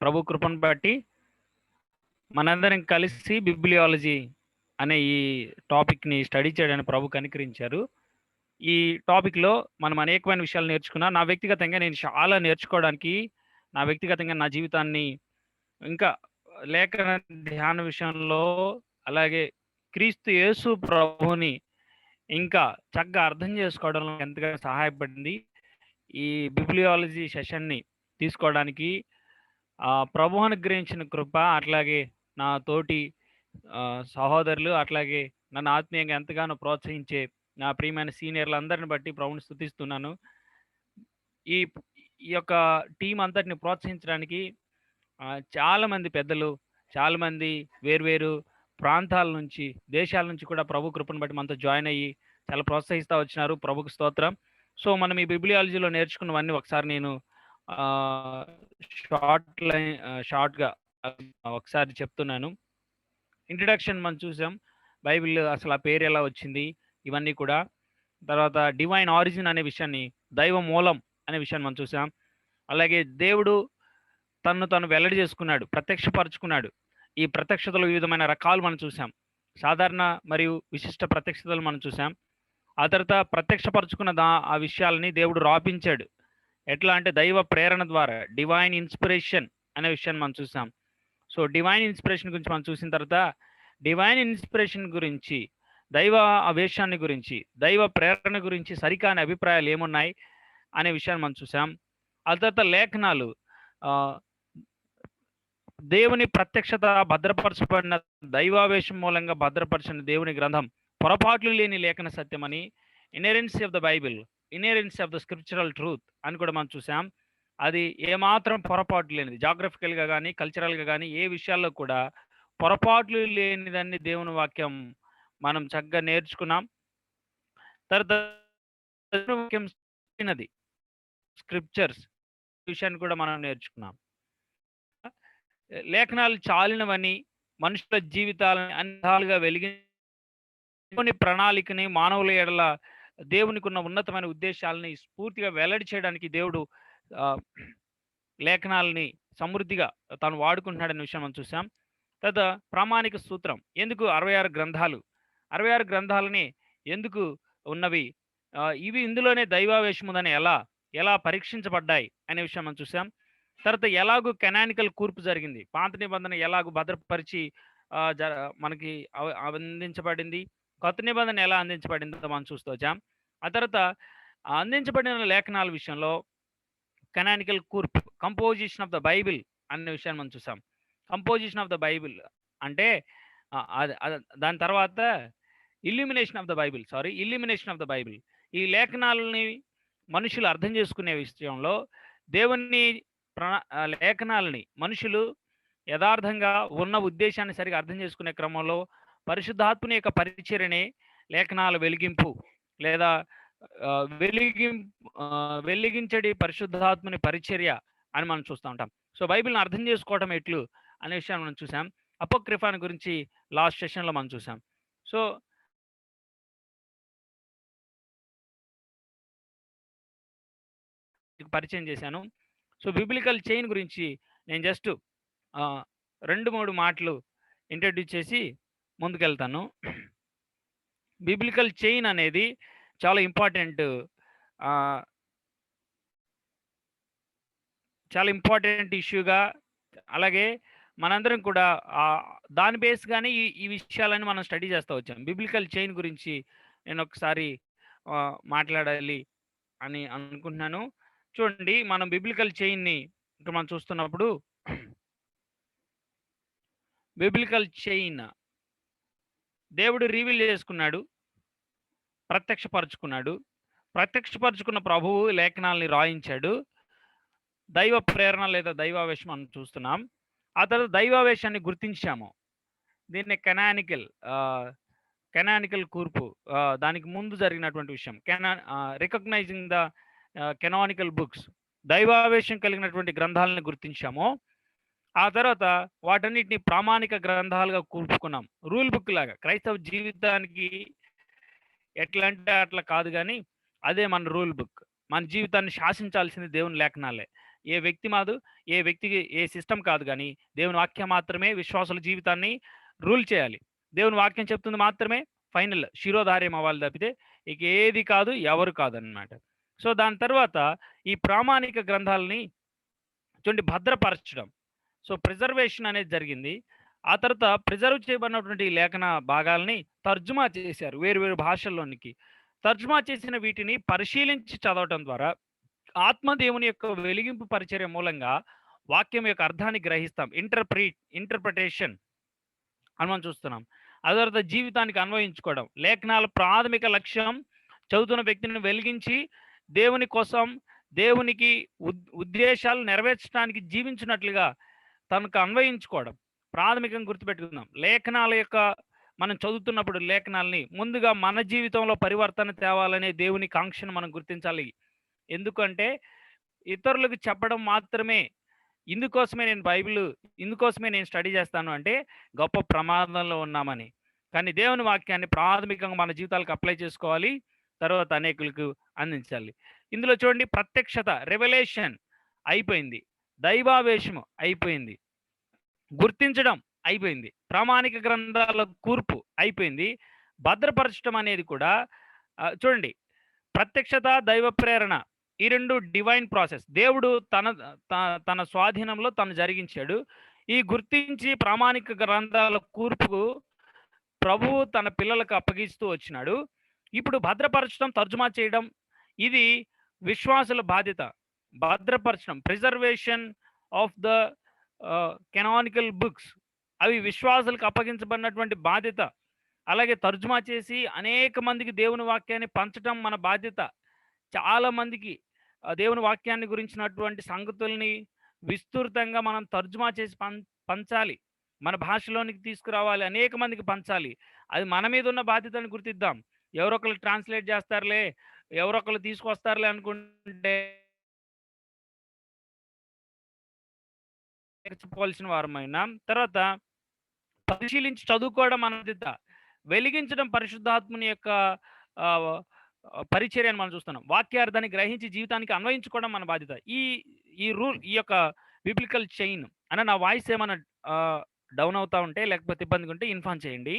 ప్రభు కృపను బట్టి మనందరం కలిసి బిబ్లియాలజీ అనే ఈ టాపిక్ని స్టడీ చేయడానికి ప్రభు కనికరించారు. ఈ టాపిక్లో మనం అనేకమైన విషయాలు నేర్చుకున్నా. నా వ్యక్తిగతంగా నేను చాలా నేర్చుకోవడానికి, నా వ్యక్తిగతంగా నా జీవితాన్ని ఇంకా లేఖన ధ్యాన విషయంలో, అలాగే క్రీస్తు యేసు ప్రభుని ఇంకా చక్కగా అర్థం చేసుకోవడంలో ఎంతగానో సహాయపడింది. ఈ బిబ్లియాలజీ సెషన్ని తీసుకోవడానికి ప్రభు అనుగ్రహించిన కృప, అట్లాగే నా తోటి సహోదరులు, అట్లాగే నన్ను ఆత్మీయంగా ఎంతగానో ప్రోత్సహించే నా ప్రియమైన సీనియర్లందరిని బట్టి ప్రభుని స్తుతిస్తున్నాను. ఈ ఈ యొక్క టీం అంతటిని ప్రోత్సహించడానికి చాలామంది పెద్దలు, చాలామంది వేర్వేరు ప్రాంతాల నుంచి, దేశాల నుంచి కూడా ప్రభు కృపను బట్టి మనతో జాయిన్ అయ్యి చాలా ప్రోత్సహిస్తూ వచ్చినారు. ప్రభుకు స్తోత్రం. సో మనం ఈ బిబ్లియాలజీలో నేర్చుకున్నవన్నీ ఒకసారి నేను షార్ట్గా ఒకసారి చెప్తున్నాను. ఇంట్రడక్షన్ మనం చూసాం, బైబిల్ అసలు ఆ పేరు ఎలా వచ్చింది, ఇవన్నీ కూడా. తర్వాత డివైన్ ఆరిజిన్ అనే విషయాన్ని, దైవ మూలం అనే విషయాన్ని మనం చూసాం. అలాగే దేవుడు తను వెల్లడి చేసుకున్నాడు, ప్రత్యక్షపరుచుకున్నాడు. ఈ ప్రత్యక్షతలు వివిధమైన రకాలు మనం చూసాం. సాధారణ మరియు విశిష్ట ప్రత్యక్షతలు మనం చూసాం. ఆ తర్వాత ప్రత్యక్షపరుచుకున్న ఆ విషయాలని దేవుడు రాపించాడు. ఎట్లా అంటే దైవ ప్రేరణ ద్వారా, డివైన్ ఇన్స్పిరేషన్ అనే విషయాన్ని మనం చూసాం. సో డివైన్ ఇన్స్పిరేషన్ గురించి మనం చూసిన తర్వాత, డివైన్ ఇన్స్పిరేషన్ గురించి, దైవ ఆవేశాన్ని గురించి, దైవ ప్రేరణ గురించి సరికాని అభిప్రాయాలు ఏమున్నాయి అనే విషయాన్ని మనం చూసాం. ఆ తర్వాత లేఖనాలు, దేవుని ప్రత్యక్షత భద్రపరచబడిన, దైవావేశం మూలంగా భద్రపరిచిన దేవుని గ్రంథం పొరపాట్లు లేని లేఖన సత్యమని, inerrancy of the Bible, inerrancy of the scriptural truth అని కూడా మనం చూసాం. అది ఏమాత్రం పొరపాటు లేనిది, జాగ్రఫికల్గా కానీ కల్చరల్గా కానీ ఏ విషయాల్లో కూడా పొరపాట్లు లేనిదని దేవుని వాక్యం మనం చక్కగా నేర్చుకున్నాం. తర్వాత వాక్యం స్క్రిప్చర్స్ విషయాన్ని కూడా మనం నేర్చుకున్నాం. లేఖనాలు చాలినవని, మనుషుల జీవితాలను అన్నిగా దేవుని ప్రణాళికని, మానవుల ఎడల దేవునికి ఉన్న ఉన్నతమైన ఉద్దేశాలని స్ఫూర్తిగా వెల్లడి చేయడానికి దేవుడు లేఖనాలని సమృద్ధిగా తాను వాడుకుంటున్నాడనే విషయం మనం చూసాం. తర్వాత ప్రామాణిక సూత్రం, ఎందుకు 66 గ్రంథాలు, 66 గ్రంథాలని ఎందుకు ఉన్నవి, ఇవి ఇందులోనే దైవావేశం ఉందని ఎలా పరీక్షించబడ్డాయి అనే విషయం మనం చూసాం. తర్వాత ఎలాగూ కెనానికల్ కూర్పు జరిగింది, పాత నిబంధన ఎలాగూ భద్రపరిచి మనకి అందించబడింది, కొత్త నిబంధన ఎలా అందించబడిందో మనం చూస్తూ వచ్చాం. ఆ తర్వాత అందించబడిన లేఖనాల విషయంలో కెనానికల్ కూర్పు, కంపోజిషన్ ఆఫ్ ద బైబిల్ అనే విషయాన్ని మనం చూసాం. కంపోజిషన్ ఆఫ్ ద బైబిల్ అంటే దాని తర్వాత ఇల్యూమినేషన్ ఆఫ్ ద బైబిల్. ఈ లేఖనాలని మనుషులు అర్థం చేసుకునే విషయంలో, దేవుని లేఖనాలని మనుషులు యథార్థంగా ఉన్న ఉద్దేశాన్ని సరిగా అర్థం చేసుకునే క్రమంలో పరిశుద్ధాత్మని యొక్క పరిచర్యనే లేఖనాల వెలిగింపు, లేదా వెలిగించడి పరిశుద్ధాత్మని పరిచర్య అని మనం చూస్తూ ఉంటాం. సో బైబిల్ని అర్థం చేసుకోవటం ఎట్లు అనే విషయాన్ని మనం చూసాం. అపోక్రిఫాన్ గురించి లాస్ట్ సెషన్లో మనం చూసాం. సో పరిచయం చేశాను. సో బిబ్లికల్ చైన్ గురించి నేను జస్ట్ 2-3 మాటలు ఇంట్రడ్యూస్ చేసి ముందుకెళ్తాను. బిబ్లికల్ చైన్ అనేది చాలా ఇంపార్టెంట్ ఇష్యూగా, అలాగే మనందరం కూడా దాని బేస్గానే ఈ విషయాలని మనం స్టడీ చేస్తూ వచ్చాం. బిబ్లికల్ చైన్ గురించి నేను ఒకసారి మాట్లాడాలి అని అనుకుంటున్నాను. చూడండి, మనం బిబ్లికల్ చైన్ని ఇక్కడ మనం చూస్తున్నప్పుడు, బిబ్లికల్ చైన్ దేవుడు రివీల్ చేసుకున్నాడు, ప్రత్యక్షపరుచుకున్న ప్రభువు లేఖనాలని రాయించాడు. దైవ ప్రేరణ లేదా దైవావేశం మనం చూస్తున్నాం. ఆ తర్వాత దైవావేశాన్ని గుర్తించాము. దీన్ని కెనానికల్ కూర్పు, దానికి ముందు జరిగినటువంటి విషయం, రికగ్నైజింగ్ ద కెనానికల్ బుక్స్, దైవావేశం కలిగినటువంటి గ్రంథాలను గుర్తించాము. ఆ తర్వాత వాటన్నిటిని ప్రామాణిక గ్రంథాలుగా కూర్చుకున్నాం. రూల్ బుక్ లాగా క్రైస్తవ జీవితానికి ఎట్లా అంటే అట్లా కాదు, కానీ అదే మన రూల్ బుక్. మన జీవితాన్ని శాసించాల్సింది దేవుని లేఖనాలే. ఏ వ్యక్తి మాదు, ఏ వ్యక్తికి ఏ సిస్టమ్ కాదు కానీ దేవుని వాక్యం మాత్రమే విశ్వాసుల జీవితాన్ని రూల్ చేయాలి. దేవుని వాక్యం చెప్తుంది మాత్రమే ఫైనల్ శిరోధార్యం అవ్వాలి తప్పితే ఇక ఏది కాదు, ఎవరు కాదనమాట. సో దాని తర్వాత ఈ ప్రామాణిక గ్రంథాలని చూడండి భద్రపరచడం. సో ప్రిజర్వేషన్ అనేది జరిగింది. ఆ తర్వాత ప్రిజర్వ్ చేయబడినటువంటి ఈ లేఖన భాగాల్ని తర్జుమా చేశారు వేరు వేరు భాషల్లోనికి. తర్జుమా చేసిన వీటిని పరిశీలించి చదవటం ద్వారా ఆత్మదేవుని యొక్క వెలిగింపు పరిచర్య మూలంగా వాక్యం యొక్క అర్థాన్ని గ్రహిస్తాం. ఇంటర్ప్రిటేషన్ అని మనం చూస్తున్నాం. ఆ తర్వాత జీవితానికి అన్వయించుకోవడం. లేఖనాల ప్రాథమిక లక్ష్యం చదువుతున్న వ్యక్తిని వెలిగించి దేవుని కోసం, దేవునికి ఉద్దేశాలు నెరవేర్చడానికి జీవించినట్లుగా తనకు అన్వయించుకోవడం ప్రాథమికంగా గుర్తుపెట్టుకుందాం. లేఖనాల యొక్క మనం చదువుతున్నప్పుడు లేఖనాలని ముందుగా మన జీవితంలో పరివర్తన తేవాలనే దేవుని కాంక్షను మనం గుర్తించాలి. ఎందుకంటే ఇతరులకు చెప్పడం మాత్రమే, ఇందుకోసమే నేను స్టడీ చేస్తాను అంటే గొప్ప ప్రమాదంలో ఉన్నామని. కానీ దేవుని వాక్యాన్ని ప్రాథమికంగా మన జీవితాలకు అప్లై చేసుకోవాలి, తర్వాత అనేకులకు అందించాలి. ఇందులో చూడండి ప్రత్యక్షత, రెవల్యూషన్ అయిపోయింది, దైవావేశము అయిపోయింది, గుర్తించడం అయిపోయింది, ప్రామాణిక గ్రంథాల కూర్పు అయిపోయింది, భద్రపరచడం అనేది కూడా చూడండి ప్రత్యక్షత, దైవ ప్రేరణ ఈ రెండు డివైన్ ప్రాసెస్. దేవుడు తన స్వాధీనంలో తను జరిగించాడు. ఈ గుర్తించి ప్రామాణిక గ్రంథాల కూర్పు ప్రభువు తన పిల్లలకు అప్పగిస్తూ వచ్చినాడు. ఇప్పుడు భద్రపరచడం, తర్జుమా చేయడం ఇది విశ్వాసుల బాధ్యత. భద్రపరచడం, preservation of the canonical books, అవి విశ్వాసులకు అప్పగించబడినటువంటి బాధ్యత. అలాగే తర్జుమా చేసి అనేక మందికి దేవుని వాక్యాన్ని పంచడం మన బాధ్యత. చాలా మందికి దేవుని వాక్యాన్ని గురించినటువంటి సంగతుల్ని విస్తృతంగా మనం తర్జుమా చేసి పంచాలి, మన భాషలోనికి తీసుకురావాలి, అనేక మందికి పంచాలి. అది మన మీద ఉన్న బాధ్యతని గుర్తిద్దాం. ఎవరొకరు ట్రాన్స్లేట్ చేస్తారులే, ఎవరొకరు తీసుకొస్తారులే అనుకుంటే నేర్చుకోవాల్సిన వారమైనా. తర్వాత పరిశీలించి చదువుకోవడం మన బాధ్యత. వెలిగించడం పరిశుద్ధాత్మని యొక్క పరిచర్య అని మనం చూస్తున్నాం. వాక్యార్థాన్ని గ్రహించి జీవితానికి అన్వయించుకోవడం మన బాధ్యత. ఈ రూల్, ఈ యొక్క బిబ్లికల్ చైన్ అన్న నా వాయిస్ ఏమైనా డౌన్ అవుతా ఉంటే లేకపోతే ఇబ్బందిగా ఉంటే ఇన్ఫార్మ్ చేయండి.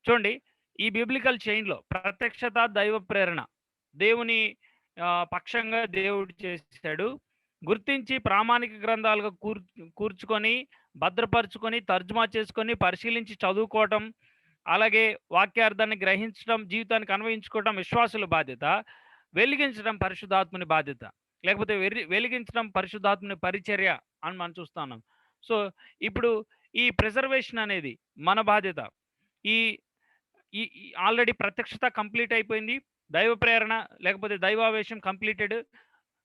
చూడండి ఈ బిబ్లికల్ చైన్లో ప్రత్యక్షత, దైవ ప్రేరణ దేవుని పక్షంగా దేవుడు చేశాడు. గుర్తించి ప్రామాణిక గ్రంథాలుగా కూర్చుకొని భద్రపరుచుకొని తర్జుమా చేసుకొని పరిశీలించి చదువుకోవటం, అలాగే వాక్యార్థాన్ని గ్రహించడం, జీవితానికి అన్వయించుకోవడం విశ్వాసుల బాధ్యత. వెలిగించడం పరిశుద్ధాత్ముని బాధ్యత, లేకపోతే వెలిగించడం పరిశుద్ధాత్ముని పరిచర్య అని మనం చూస్తున్నాం. సో ఇప్పుడు ఈ ప్రిజర్వేషన్ అనేది మన బాధ్యత. ఈ ఆల్రెడీ ప్రత్యక్షత కంప్లీట్ అయిపోయింది, దైవ ప్రేరణ లేకపోతే దైవావేశం కంప్లీటెడ్,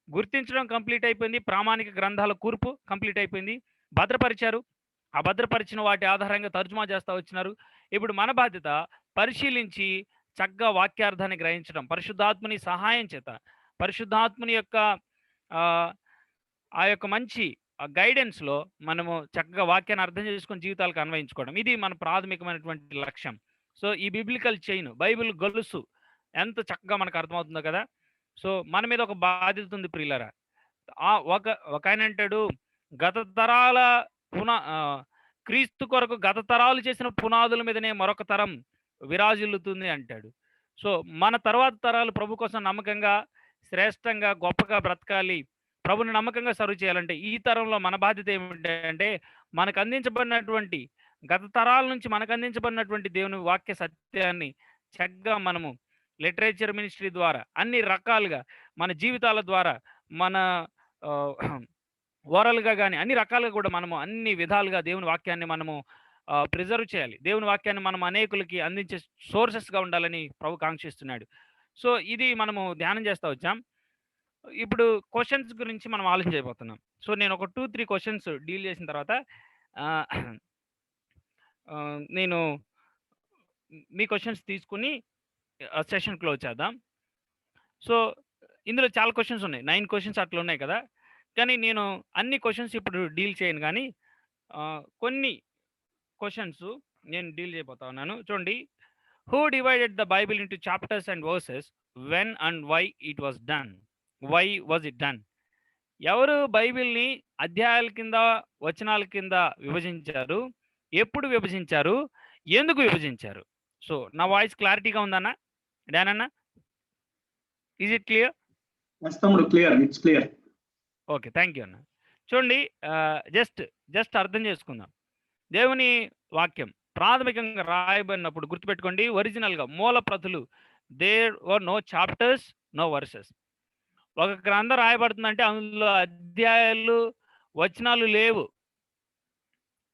గుర్తించడం కంప్లీట్ అయిపోయింది, ప్రామాణిక గ్రంథాల కూర్పు కంప్లీట్ అయిపోయింది, భద్రపరిచారు, ఆ భద్రపరిచిన వాటి ఆధారంగా తర్జుమా చేస్తూ వచ్చినారు. ఇప్పుడు మన బాధ్యత పరిశీలించి చక్కగా వాక్యార్థాన్ని గ్రహించడం, పరిశుద్ధాత్మని సహాయం చేత, పరిశుద్ధాత్మని యొక్క ఆ యొక్క మంచి గైడెన్స్లో మనము చక్కగా వాక్యాన్ని అర్థం చేసుకొని జీవితాలకు అన్వయించుకోవడం, ఇది మన ప్రాథమికమైనటువంటి లక్ష్యం. సో ఈ బిబ్లికల్ చైన్, బైబిల్ గొలుసు ఎంత చక్కగా మనకు అర్థమవుతుందో కదా. సో మన మీద ఒక బాధ్యత ఉంది ప్రియులరా. ఒక ఆయన అంటాడు, గత తరాల క్రీస్తు కొరకు గత తరాలు చేసిన పునాదుల మీదనే మరొక తరం విరాజిల్లుతుంది అంటాడు. సో మన తర్వాత తరాలు ప్రభు కోసం నమ్మకంగా, శ్రేష్టంగా, గొప్పగా బ్రతకాలి, ప్రభుని నమ్మకంగా సర్వ్ చేయాలంటే ఈ తరంలో మన బాధ్యత ఏమిటంటే మనకు అందించబడినటువంటి గత తరాల నుంచి మనకు అందించబడినటువంటి దేవుని వాక్య సత్యాన్ని చక్కగా మనము లిటరేచర్ మినిస్ట్రీ ద్వారా అన్ని రకాలుగా మన జీవితాల ద్వారా మన ఓరల్గా కానీ అన్ని రకాలుగా కూడా మనము అన్ని విధాలుగా దేవుని వాక్యాన్ని మనము ప్రిజర్వ్ చేయాలి. దేవుని వాక్యాన్ని మనం అనేకులకి అందించే సోర్సెస్గా ఉండాలని ప్రభు కాంక్షిస్తున్నాడు. సో ఇది మనము ధ్యానం చేస్తూ వచ్చాం. ఇప్పుడు క్వశ్చన్స్ గురించి మనం ఆలోచన చేయబోతున్నాం. సో నేను ఒక 2-3 క్వశ్చన్స్ డీల్ చేసిన తర్వాత నేను మీ క్వశ్చన్స్ తీసుకుని సెషన్ క్లోజ్ చేద్దాం. సో ఇందులో చాలా క్వశ్చన్స్ ఉన్నాయి, 9 క్వశ్చన్స్ అట్లా ఉన్నాయి కదా. కానీ నేను అన్ని క్వశ్చన్స్ ఇప్పుడు డీల్ చేయను, కానీ కొన్ని క్వశ్చన్స్ నేను డీల్ చేయబోతా ఉన్నాను. చూడండి, who divided the Bible into chapters and verses, when and why it was done, why was it done? ఎవరు బైబిల్‌ని అధ్యాయాల కింద, వచనాల కింద విభజించారు? ఎప్పుడు విభజించారు? ఎందుకు విభజించారు? సో, నా వాయిస్ క్లారిటీగా ఉందన్నా? డాన్ అన్న? Is it clear? ఎస్ తమ్ముడు, clear, it's clear. Okay. Thank you అన్న. చూడండి, జస్ట్ అర్థం చేసుకుందాం. దేవుని వాక్యం ప్రాథమికంగా రాయబడినప్పుడు గుర్తుపెట్టుకోండి, ఒరిజినల్‌గా మూల ప్రతులు there were no chapters, no verses. ఒక గ్రంథం రాయబడుతుందంటే అందులో అధ్యాయాలు, వచనాలు లేవు.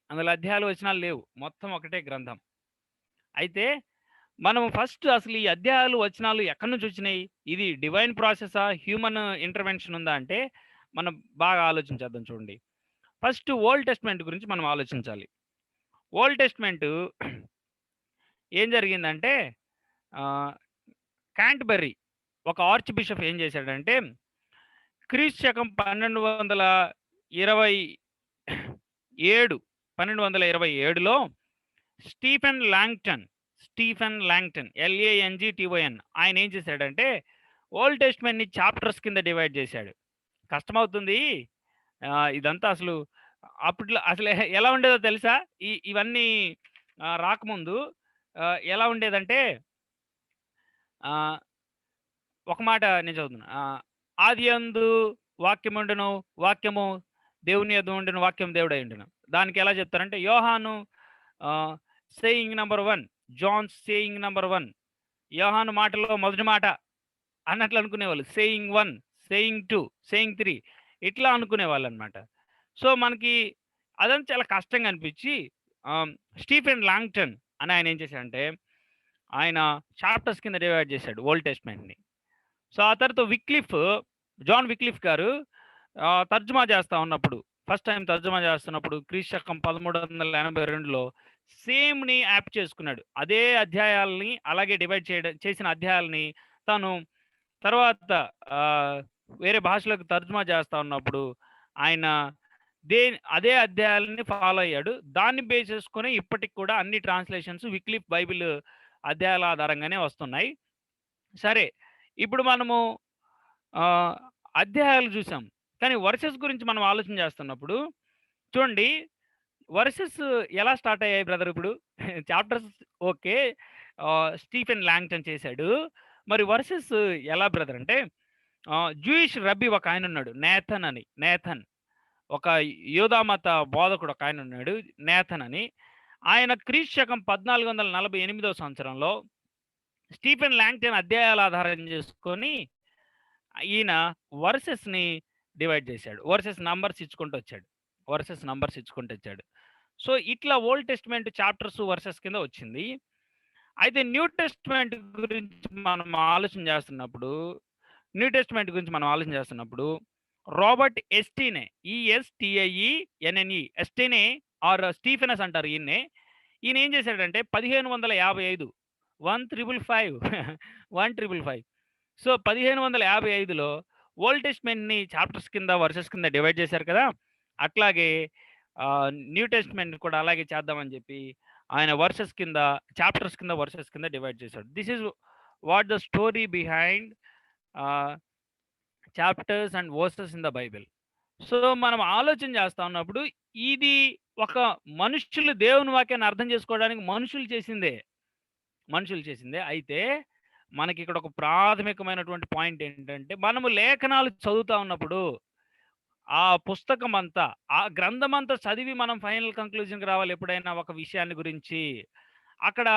అందులో అధ్యాయాలు, వచనాలు లేవు. మొత్తం ఒకటే గ్రంథం. అయితే మనం ఫస్ట్ అసలు ఈ అధ్యాయాలు, వచనాలు ఎక్కడి నుంచి వచ్చినాయి? ఇది డివైన్ ప్రాసెసా? హ్యూమన్ ఇంటర్వెన్షన్ ఉందా? అంటే మనం బాగా ఆలోచించేద్దాం చూడండి. ఫస్ట్ ఓల్డ్ టెస్ట్‌మెంట్ గురించి మనం ఆలోచించాలి. ఓల్డ్ టెస్ట్‌మెంట్ ఏం జరిగిందంటే క్యాంటర్బరీ ఒక ఆర్చ్ బిషప్ ఏం చేశాడంటే క్రీస్తు శకం 1227లో స్టీఫెన్ లాంగ్టన్ LANGTON ఆయన ఏం చేశాడంటే ఓల్డ్ టెస్ట్‌మెంట్‌ని చాప్టర్స్ కింద డివైడ్ చేశాడు. కష్టమవుతుంది. ఇదంతా అసలు అప్పట్లో అసలు ఎలా ఉండేదో తెలుసా? ఇవన్నీ రాకముందు ఎలా ఉండేదంటే ఒక మాట నేను చదువుతున్నా. ఆదియందు వాక్యముండెను, వాక్యము దేవుని యొద్ద ఉండెను, వాక్యం దేవుడై ఉండెను. దానికి ఎలా చెప్తారంటే Yohanu saying number 1, John saying number 1, Yohanu మాటలో మొదటి మాట అన్నట్లు అనుకునేవాళ్ళు. సేయింగ్ 1, సేయింగ్ 2, సేయింగ్ 3 ఇట్లా అనుకునేవాళ్ళు అనమాట. సో మనకి అదంతా చాలా కష్టంగా అనిపించి స్టీఫెన్ లాంగ్టన్ అని ఆయన ఏం చేశాడంటే ఆయన చాప్టర్స్ కింద డివైడ్ చేశాడు ఓల్డ్ టెస్ట్‌మెంట్‌ని. సో ఆ తర్వాత జాన్ విక్లిఫ్ గారు తర్జుమా చేస్తా ఉన్నప్పుడు, ఫస్ట్ టైం తర్జుమా చేస్తున్నప్పుడు క్రీస్తు శకం 1382లో సేమ్‌ని యాప్ చేసుకున్నాడు. అదే అధ్యాయాల్ని అలాగే డివైడ్ చేసిన అధ్యాయాల్ని తను తర్వాత వేరే భాషలోకి తర్జుమా చేస్తా ఉన్నప్పుడు ఆయన అదే అధ్యాయాలని ఫాలో అయ్యాడు. దాన్ని బేస్ చేసుకొని ఇప్పటికి కూడా అన్ని ట్రాన్స్లేషన్స్ విక్లిఫ్ బైబిల్ అధ్యాయాల ఆధారంగానే వస్తున్నాయి. సరే, ఇప్పుడు మనము అధ్యాయాలు చూసాం. కానీ వర్సెస్ గురించి మనం ఆలోచన చేస్తున్నప్పుడు చూడండి, వర్సెస్ ఎలా స్టార్ట్ అయ్యాయి బ్రదర్? ఇప్పుడు చాప్టర్స్ ఓకే, స్టీఫెన్ లాంగ్టన్ చేశాడు. మరి వర్సెస్ ఎలా బ్రదర్ అంటే జూయిష్ రబ్బీ ఒక ఆయన ఉన్నాడు, నేథన్ ఒక యూదామత బోధకుడు ఒక ఆయన ఉన్నాడు, నేథన్ అని. ఆయన క్రీస్తు శకం 1448వ సంవత్సరంలో స్టీఫెన్ లాంగ్టన్ అధ్యాయాల ఆధారం చేసుకొని ఈయన వర్సెస్‌ని డివైడ్ చేశాడు. వర్సెస్ నంబర్స్ ఇచ్చుకుంటూ వచ్చాడు. సో ఇట్లా ఓల్డ్ టెస్ట్‌మెంట్ చాప్టర్స్ వర్సెస్ కింద వచ్చింది. అయితే న్యూ టెస్ట్‌మెంట్ గురించి మనం ఆలోచన చేస్తున్నప్పుడు రాబర్ట్ ఎస్టీనే, ESTIENNE, ఎస్టీనే ఆర్ స్టీఫెనస్ అంటారు ఈయన్నే. ఈయన ఏం చేశాడంటే 1555 1555 సో 1555లో ఓల్డ్ టెస్ట్‌మెంట్‌ని చాప్టర్స్ కింద, వర్సెస్ కింద డివైడ్ చేశారు కదా! అట్లాగే న్యూ టెస్ట్‌మెంట్ కూడా అలాగే చేద్దామని చెప్పి ఆయన వర్సెస్ కింద, చాప్టర్స్ కింద, వర్సెస్ కింద డివైడ్ చేశాడు. This is what the story behind chapters and versus in the Bible. So మనం ఆలోచన చేస్తా ఉన్నప్పుడు ఇది ఒక మనుషులు దేవుని వాక్యాన్ని అర్థం చేసుకోవడానికి మనుషులు చేసిందే. అయితే మనకి ఇక్కడ ఒక ప్రాథమికమైనటువంటి పాయింట్ ఏంటంటే మనము లేఖనాలు చదువుతా ఉన్నప్పుడు ఆ పుస్తకం అంతా, ఆ గ్రంథం అంతా చదివి మనం ఫైనల్ కంక్లూజన్‌కి రావాలి ఎప్పుడైనా ఒక విషయాన్ని గురించి. అక్కడ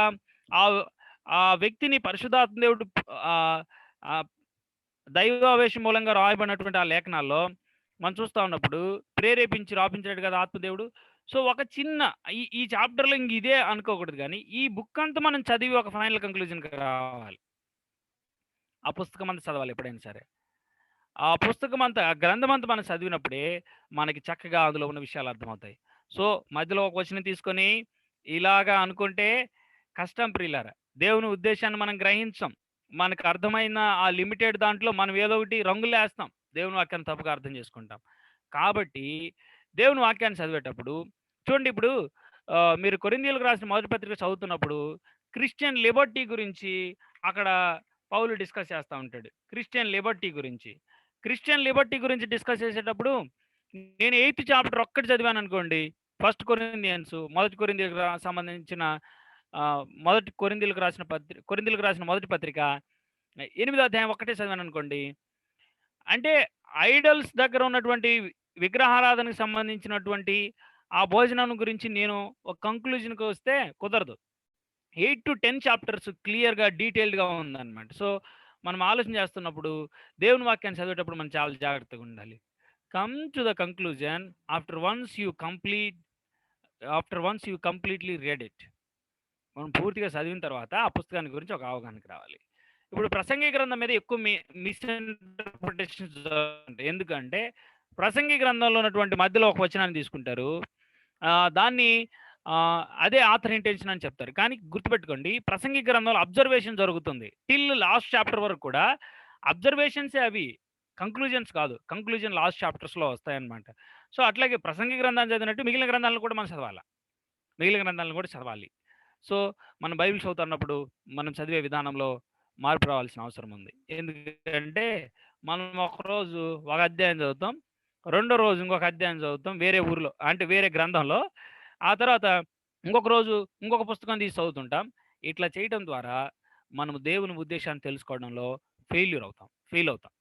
ఆ వ్యక్తిని పరిశుద్ధాత్మ దేవుడు దైవావేశం మూలంగా రాయబడినటువంటి ఆ లేఖనాల్లో మనం చూస్తా ఉన్నప్పుడు ప్రేరేపించి రాపించాడు కదా ఆత్మదేవుడు. సో ఒక చిన్న ఈ చాప్టర్లో ఇంక ఇదే అనుకోకూడదు, కానీ ఈ బుక్ అంతా మనం చదివి ఒక ఫైనల్ కంక్లూజన్‌కి రావాలి. ఆ పుస్తకం అంతా చదవాలి ఎప్పుడైనా సరే. ఆ పుస్తకం అంతా, ఆ గ్రంథం అంతా మనం చదివినప్పుడే మనకి చక్కగా అందులో ఉన్న విషయాలు అర్థమవుతాయి. సో మధ్యలో ఒక వచనం తీసుకొని ఇలాగా అనుకుంటే కష్టం ప్రియులారా. దేవుని ఉద్దేశాన్ని మనం గ్రహించం. మనకు అర్థమైన ఆ లిమిటెడ్ దాంట్లో మనం ఏదో ఒకటి రంగులేస్తాం. దేవుని వాక్యాన్ని తప్పుగా అర్థం చేసుకుంటాం. కాబట్టి దేవుని వాక్యాన్ని చదివేటప్పుడు చూడండి, ఇప్పుడు మీరు కొరింథీయులకు రాసిన మొదటి పత్రిక చదువుతున్నప్పుడు క్రిస్టియన్ లిబర్టీ గురించి అక్కడ పౌలు డిస్కస్ చేస్తూ ఉంటాడు. క్రిస్టియన్ లిబర్టీ గురించి. క్రిస్టియన్ లిబర్టీ గురించి డిస్కస్ చేసేటప్పుడు నేను 8th చాప్టర్ ఒక్కటి చదివాను అనుకోండి, ఫస్ట్ కొరింథియన్స్, మొదటి కొరింథీయులకు సంబంధించిన మొదటి కొరింథీయులకు రాసిన మొదటి పత్రిక 8వ అధ్యాయం ఒక్కటే చదివాను అనుకోండి, అంటే ఐడల్స్ దగ్గర ఉన్నటువంటి విగ్రహారాధనకు సంబంధించినటువంటి ఆ భోజనం గురించి నేను ఒక కంక్లూజన్కి వస్తే కుదరదు. 8 to 10 చాప్టర్స్ క్లియర్గా డీటెయిల్డ్గా ఉందన్నమాట. సో మనం ఆలోచన చేస్తున్నప్పుడు దేవుని వాక్యాన్ని చదివేటప్పుడు మనం చాలా జాగ్రత్తగా ఉండాలి. Come to the conclusion after once you completely read it. మనం పూర్తిగా చదివిన తర్వాత ఆ పుస్తకాన్ని గురించి ఒక అవగాహనకి రావాలి. ఇప్పుడు ప్రసంగి గ్రంథం మీద ఎక్కువ మిస్ఇంటర్ప్రిటేషన్స్ ఉంటాయి. ఎందుకంటే ప్రసంగి గ్రంథంలో ఉన్నటువంటి మధ్యలో ఒక వచనాన్ని తీసుకుంటారు, దాన్ని అదే ఆథర్ ఇంటెన్షన్ అని చెప్తారు. కానీ గుర్తుపెట్టుకోండి, ప్రసంగి గ్రంథంలో అబ్జర్వేషన్ జరుగుతుంది. టిల్ లాస్ట్ చాప్టర్ వరకు కూడా అబ్జర్వేషన్సే అవి, కంక్లూజన్స్ కాదు. కంక్లూజన్ లాస్ట్ చాప్టర్స్లో వస్తాయన్నమాట. సో అట్లాగే ప్రసంగి గ్రంథాన్ని చదివినట్టు మిగిలిన గ్రంథాలను కూడా మనం చదవాలి. సో మనం బైబిల్ చదువుతున్నప్పుడు మనం చదివే విధానంలో మార్పు రావాల్సిన అవసరం ఉంది. ఎందుకంటే మనం ఒకరోజు ఒక అధ్యాయం చదువుతాం, రెండో రోజు ఇంకొక అధ్యాయం చదువుతాం వేరే ఊరిలో, అంటే వేరే గ్రంథంలో, ఆ తర్వాత ఇంకొక రోజు ఇంకొక పుస్తకం తీసి చదువుతుంటాం. ఇట్లా చేయడం ద్వారా మనం దేవుని ఉద్దేశాన్ని తెలుసుకోవడంలో ఫెయిల్ అవుతాం.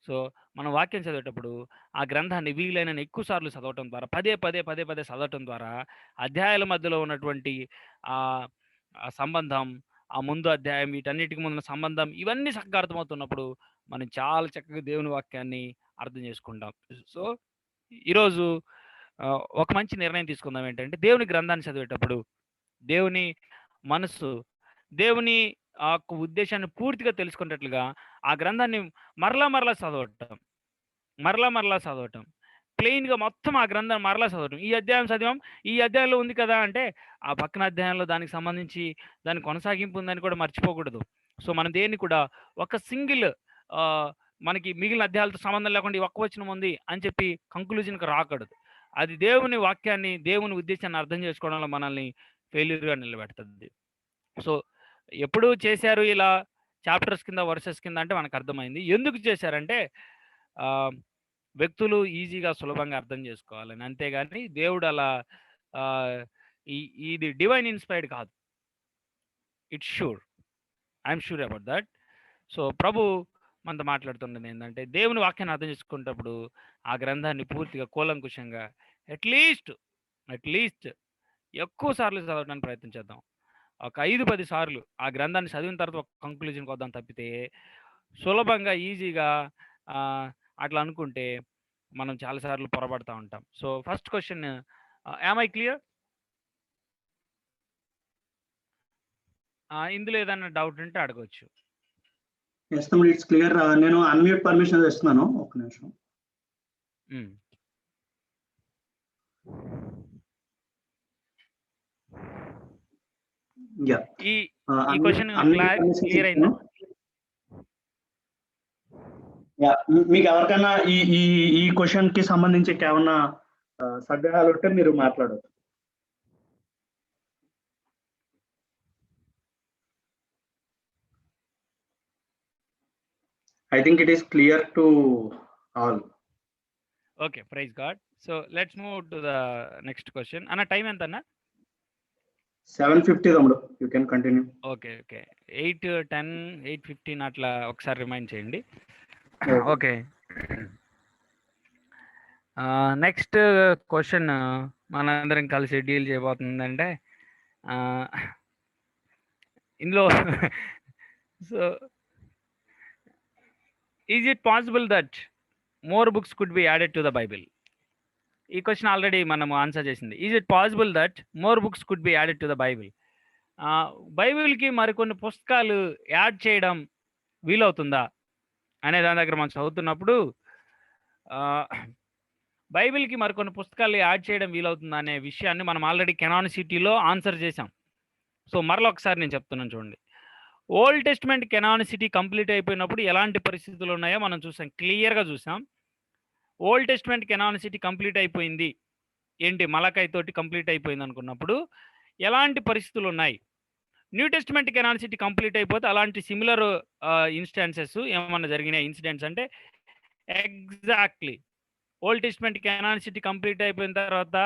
సో మనం వాక్యం చదివేటప్పుడు ఆ గ్రంథాన్ని వీలైన ఎక్కువ సార్లు చదవటం ద్వారా, పదే చదవటం ద్వారా అధ్యాయాల మధ్యలో ఉన్నటువంటి ఆ సంబంధం, ఆ ముందు అధ్యాయం, వీటన్నిటికి ముందున్న సంబంధం, ఇవన్నీ చక్కగా అర్థమవుతున్నప్పుడు మనం చాలా చక్కగా దేవుని వాక్యాన్ని అర్థం చేసుకుంటాం. సో ఈరోజు ఒక మంచి నిర్ణయం తీసుకుందాం. ఏంటంటే దేవుని గ్రంథాన్ని చదివేటప్పుడు దేవుని మనస్సు, దేవుని ఆ ఉద్దేశాన్ని పూర్తిగా తెలుసుకున్నట్లుగా ఆ గ్రంథాన్ని మరలా చదవటం, ప్లెయిన్గా మొత్తం ఆ గ్రంథం మరలా చదవటం. ఈ అధ్యాయం చదివాం, ఈ అధ్యాయంలో ఉంది కదా అంటే ఆ పక్కన అధ్యాయంలో దానికి సంబంధించి దాని కొనసాగింపు ఉందని కూడా మర్చిపోకూడదు. సో మనం దేన్ని కూడా ఒక సింగిల్ మనకి మిగిలిన అధ్యాయాలతో సంబంధం లేకుండా ఒక్క వచనం ఉంది అని చెప్పి కంక్లూజన్కి రాకూడదు. అది దేవుని వాక్యాన్ని, దేవుని ఉద్దేశాన్ని అర్థం చేసుకోవడంలో మనల్ని ఫెయిల్యూర్గా నిలబెడుతుంది. సో ఎప్పుడు చేశారు ఇలా చాప్టర్స్ కింద, వర్సెస్ కింద అంటే మనకు అర్థమైంది. ఎందుకు చేశారంటే వ్యక్తులు ఈజీగా సులభంగా అర్థం చేసుకోవాలని, అంతేగాని దేవుడు అలా ఇది డివైన్ ఇన్స్పైర్డ్ కాదు. It's sure, I'm sure about that. So ప్రభు మనతో మాట్లాడుతున్నది ఏంటంటే దేవుని వాక్యాన్ని అర్థం చేసుకునేటప్పుడు ఆ గ్రంథాన్ని పూర్తిగా కూలంకుషంగా అట్లీస్ట్ ఎక్కువ సార్లు చదవడానికి ప్రయత్నం చేద్దాం. ఒక 5-10 సార్లు ఆ గ్రంథాన్ని చదివిన తర్వాత ఒక కంక్లూజన్కి వద్దాం తప్పితే, సులభంగా ఈజీగా అట్లా అనుకుంటే మనం చాలాసార్లు పొరపడుతూ ఉంటాం. So first question, am I clear? ఇందులో ఏదైనా డౌట్ ఉంటే అడగవచ్చు. It's clear. నేను అన్మ్యూట్ పర్మిషన్ ఇస్తున్నాను, ఒక నిమిషం. ఈ క్వశ్చన్ క్లియర్ అయిందా? మీకు ఎవరికైనా ఈ క్వశ్చన్ కి సంబంధించి ఏమన్నా సందేహాలు ఉంటే మీరు మాట్లాడవచ్చు. I think it is clear to all. Okay, praise God. So let's move to the next question. Anna time ఎంత అన్న? 7:50 తమ్ముడు, you can continue. ఓకే 8:10 8:15 అట్లా ఒకసారి రిమైండ్ చేయండి. ఓకే, నెక్స్ట్ క్వశ్చన్ మనందరం కలిసి డీల్ చేయబోతుందంటే ఇందులో so is it possible that more books could be added to the Bible? ఈ క్వశ్చన్ ఆల్రెడీ మనం ఆన్సర్ చేసింది. Is it possible that more books could be added to the Bible? బైబిల్కి మరికొన్ని పుస్తకాలు యాడ్ చేయడం వీలవుతుందా అనే దాని దగ్గర మనం చదువుతున్నప్పుడు, బైబిల్కి మరికొన్ని పుస్తకాలు యాడ్ చేయడం వీలవుతుందా అనే విషయాన్ని మనం ఆల్రెడీ కెనానిసిటీలో ఆన్సర్ చేసాం. సో మరలా ఒకసారి నేను చెప్తున్నాను చూడండి. ఓల్డ్ టెస్ట్మెంట్ కెనానిసిటీ కంప్లీట్ అయిపోయినప్పుడు ఎలాంటి పరిస్థితులు ఉన్నాయో మనం చూసాం, క్లియర్గా చూసాం. ఓల్డ్ టెస్ట్మెంట్ కెనానిసిటీ కంప్లీట్ అయిపోయింది ఏంటి, మలకాయ్ తోటి కంప్లీట్ అయిపోయింది అనుకున్నప్పుడు ఎలాంటి పరిస్థితులు ఉన్నాయి? న్యూ టెస్ట్మెంట్ కెనానిసిటీ కంప్లీట్ అయిపోతే అలాంటి సిమిలర్ ఇన్స్టాన్సెస్ ఏమన్నా జరిగినాయి, ఇన్సిడెంట్స్ అంటే ఎగ్జాక్ట్లీ. ఓల్డ్ టెస్ట్మెంట్ కెనానిసిటీ కంప్లీట్ అయిపోయిన తర్వాత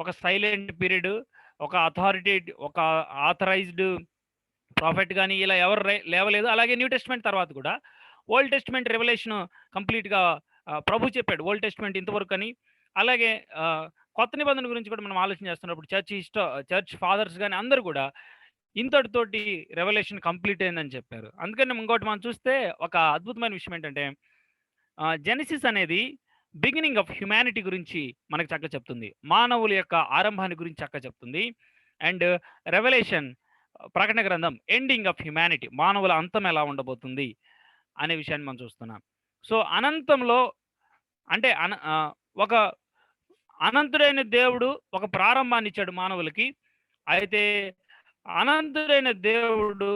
ఒక సైలెంట్ పీరియడ్, ఒక ఒక ఆథరైజ్డ్ ప్రాఫెట్ కానీ ఇలా ఎవరు లేవలేదు. అలాగే న్యూ టెస్ట్మెంట్ తర్వాత కూడా ఓల్డ్ టెస్ట్మెంట్ రెవల్యూషన్ కంప్లీట్గా ప్రభు చెప్పాడు ఓల్డ్ టెస్ట్మెంట్ ఇంతవరకు అని. అలాగే కొత్త నిబంధన గురించి కూడా మనం ఆలోచన చేస్తున్నప్పుడు చర్చ్ ఫాదర్స్ కానీ అందరూ కూడా ఇంతటితోటి రెవల్యూషన్ కంప్లీట్ అయిందని చెప్పారు. అందుకని ఇంకోటి మనం చూస్తే ఒక అద్భుతమైన విషయం ఏంటంటే జెనసిస్ అనేది బిగినింగ్ ఆఫ్ హ్యుమానిటీ గురించి మనకు చక్కగా చెప్తుంది, మానవుల యొక్క ఆరంభాన్ని గురించి చక్కగా చెప్తుంది. అండ్ రెవల్యూషన్ ప్రకటన గ్రంథం ఎండింగ్ ఆఫ్ హ్యుమానిటీ, మానవుల అంతం ఎలా ఉండబోతుంది అనే విషయాన్ని మనం చూస్తున్నాం. సో అనంతంలో అంటే ఒక అనంతుడైన దేవుడు ఒక ప్రారంభాన్ని ఇచ్చాడు మానవులకి. అయితే అనంతుడైన దేవుడు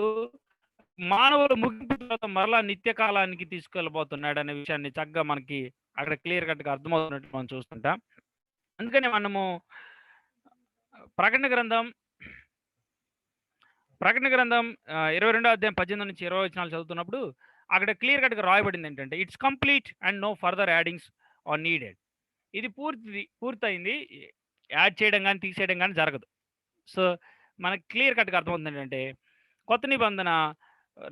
మానవుల ముగింపు తర్వాత మరలా నిత్య కాలానికి తీసుకెళ్ళబోతున్నాడు అనే విషయాన్ని చక్కగా మనకి అక్కడ క్లియర్ కట్గా అర్థమవుతున్నట్టు మనం చూస్తుంటాం. అందుకని మనము ప్రకటన గ్రంథం 22వ అధ్యాయం 18 నుంచి 20 వచనాలు చదువుతున్నప్పుడు అక్కడ క్లియర్ కట్గా రాయబడింది ఏంటంటే it's complete and no further addings are needed. ఇది పూర్తయింది, యాడ్ చేయడం కానీ తీసేయడం కానీ జరగదు. సో మనకు క్లియర్ కట్గా అర్థమవుతుంది ఏంటంటే కొత్త నిబంధన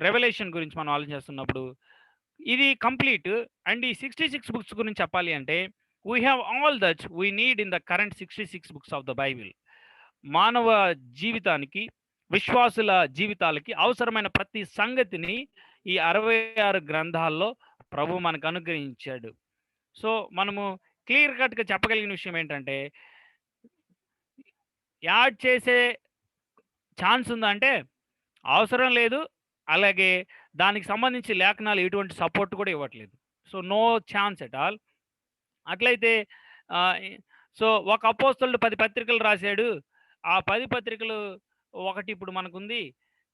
రెవల్యూషన్ గురించి మనం ఆలోచిస్తున్నప్పుడు ఇది కంప్లీట్. అండ్ ఈ 66 బుక్స్ గురించి చెప్పాలి అంటే we have all that we need in the current 66 books of the Bible. మానవ జీవితానికి, విశ్వాసుల జీవితాలకి అవసరమైన ప్రతి సంగతిని ఈ 66 గ్రంథాల్లో ప్రభు మనకు అనుగ్రహించాడు. సో మనము క్లియర్ కట్గా చెప్పగలిగిన విషయం ఏంటంటే యాడ్ చేసే ఛాన్స్ ఉందా అంటే అవసరం లేదు. అలాగే దానికి సంబంధించి లేఖనాలు ఎటువంటి సపోర్ట్ కూడా ఇవ్వట్లేదు. So no chance at all. అట్లయితే సో ఒక అపోస్తలుడు 10 పత్రికలు రాశాడు, ఆ 10 పత్రికలు ఒకటి ఇప్పుడు మనకుంది,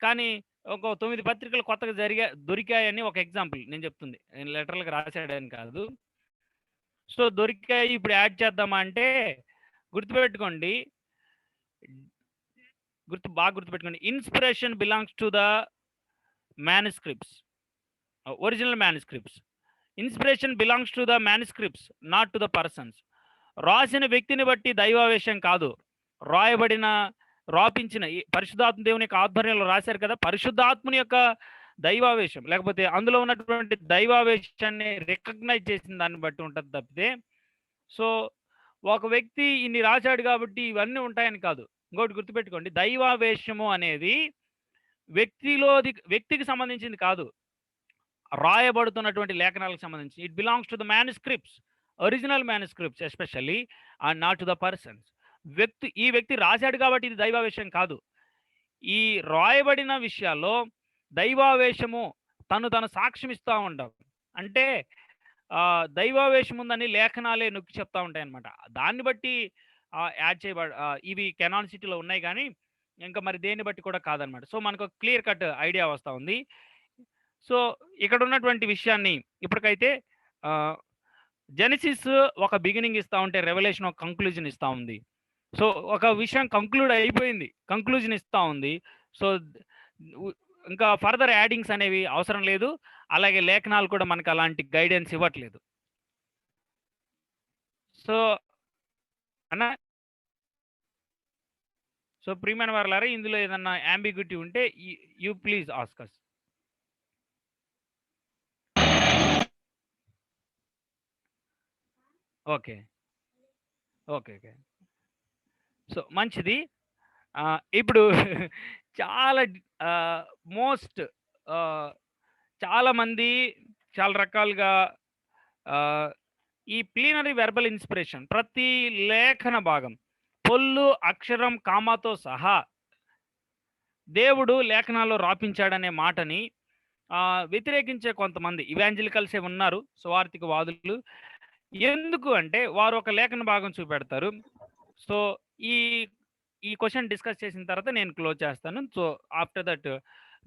కానీ ఒక 9 పత్రికలు కొత్తగా దొరికాయని ఒక ఎగ్జాంపుల్ నేను చెప్తుంది, లెటర్లకు రాశాడని కాదు. సో దొరికాయి, ఇప్పుడు యాడ్ చేద్దామా అంటే గుర్తుపెట్టుకోండి, బాగా గుర్తుపెట్టుకోండి, inspiration belongs to the manuscripts, original manuscripts. Inspiration belongs to the manuscripts, not to the persons. రాసిన వ్యక్తిని బట్టి దైవావేశం కాదు, రాపించిన పరిశుద్ధాత్మ దేవుని యొక్క ఆధ్వర్యంలో రాశారు కదా, పరిశుద్ధాత్మని యొక్క దైవావేశం లేకపోతే అందులో ఉన్నటువంటి దైవావేశాన్ని రికగ్నైజ్ చేసిన దాన్ని బట్టి ఉంటుంది తప్పితే సో ఒక వ్యక్తి ఇన్ని రాశాడు కాబట్టి ఇవన్నీ ఉంటాయని కాదు. ఇంకోటి గుర్తుపెట్టుకోండి, దైవావేశము అనేది వ్యక్తికి సంబంధించింది కాదు, రాయబడుతున్నటువంటి లేఖనాలకు సంబంధించి. It belongs to the manuscripts, original manuscripts especially, and not to the persons. ఈ వ్యక్తి రాశాడు కాబట్టి ఇది దైవావేశం కాదు. ఈ రాయబడిన విషయాల్లో దైవావేశము తను సాక్ష్యం ఇస్తూ ఉంటాం. అంటే దైవావేశం ఉందని లేఖనాలే నొక్కి చెప్తా ఉంటాయి అనమాట. దాన్ని బట్టి యాడ్ ఇవి కెనానిసిటీలో ఉన్నాయి, కానీ ఇంకా మరి దేన్ని బట్టి కూడా కాదనమాట. సో మనకు క్లియర్ కట్ ఐడియా వస్తూ ఉంది. సో ఇక్కడ ఉన్నటువంటి విషయాన్ని ఇప్పటికైతే జెనసిస్ ఒక బిగినింగ్ ఇస్తూ ఉంటే రెవల్యూషన్ ఒక కంక్లూజన్ ఇస్తూ ఉంది. సో ఒక విషయం కంక్లూడ్ అయిపోయింది, కంక్లూజన్ ఇస్తూ ఉంది. సో ఇంకా ఫర్దర్ యాడింగ్స్ అనేవి అవసరం లేదు, అలాగే లేఖనాలు కూడా మనకు అలాంటి గైడెన్స్ ఇవ్వట్లేదు. సో అన్న, సో ప్రియమైన వారలారా, ఇందులో ఏదన్నా అంబిగ్యూటీ ఉంటే you please ask us. Okay okay okay so మంచిది. ఇప్పుడు చాలా చాలామంది చాలా రకాలుగా ఈ ప్లీనరీ వెర్బల్ ఇన్స్పిరేషన్ ప్రతి లేఖన భాగం పొల్లు అక్షరం కామాతో సహా దేవుడు లేఖనాల్లో రాపించాడనే మాటని వ్యతిరేకించే కొంతమంది ఇవాంజలికల్సే ఉన్నారు, సువార్థిక వాదులు. ఎందుకు అంటే వారు ఒక లేఖన భాగం చూపెడతారు. సో ఈ క్వశ్చన్ డిస్కస్ చేసిన తర్వాత నేను క్లోజ్ చేస్తాను. సో ఆఫ్టర్ దట్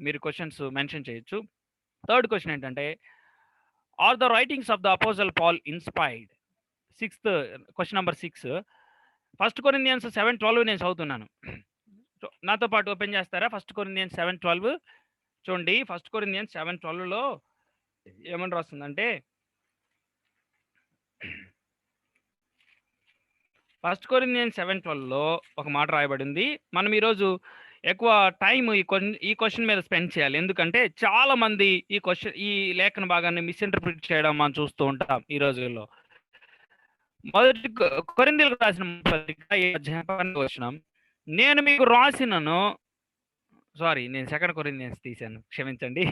మీరు క్వశ్చన్స్ మెన్షన్ చేయొచ్చు. థర్డ్ క్వశ్చన్ ఏంటంటే, are the writings of the apostle Paul inspired? Question number 6, 1 Corinthians 7:12 నేను చదువుతున్నాను. నాతో పాటు ఓపెన్ చేస్తారా? 1 Corinthians 7:12 చూడండి. 1 Corinthians 7:12లో ఏమని రాస్తుందంటే, ఫస్ట్ కొరింథియన్స్ 7:12లో ఒక మాట రాయబడింది. మనం ఈరోజు ఎక్కువ టైం ఈ క్వెషన్ మీద స్పెండ్ చేయాలి. ఎందుకంటే చాలా మంది ఈ లేఖన భాగాన్ని మిస్ఇంటర్ప్రిట్ చేయడం మనం చూస్తూ ఉంటాం ఈ రోజుల్లో. మొదటి కొరింథీయులకు రాసిన పత్రిక 7:12 నేను మీకు రాసినను. సారీ, నేను సెకండ్ కొరింథియన్స్ తీశాను, క్షమించండి.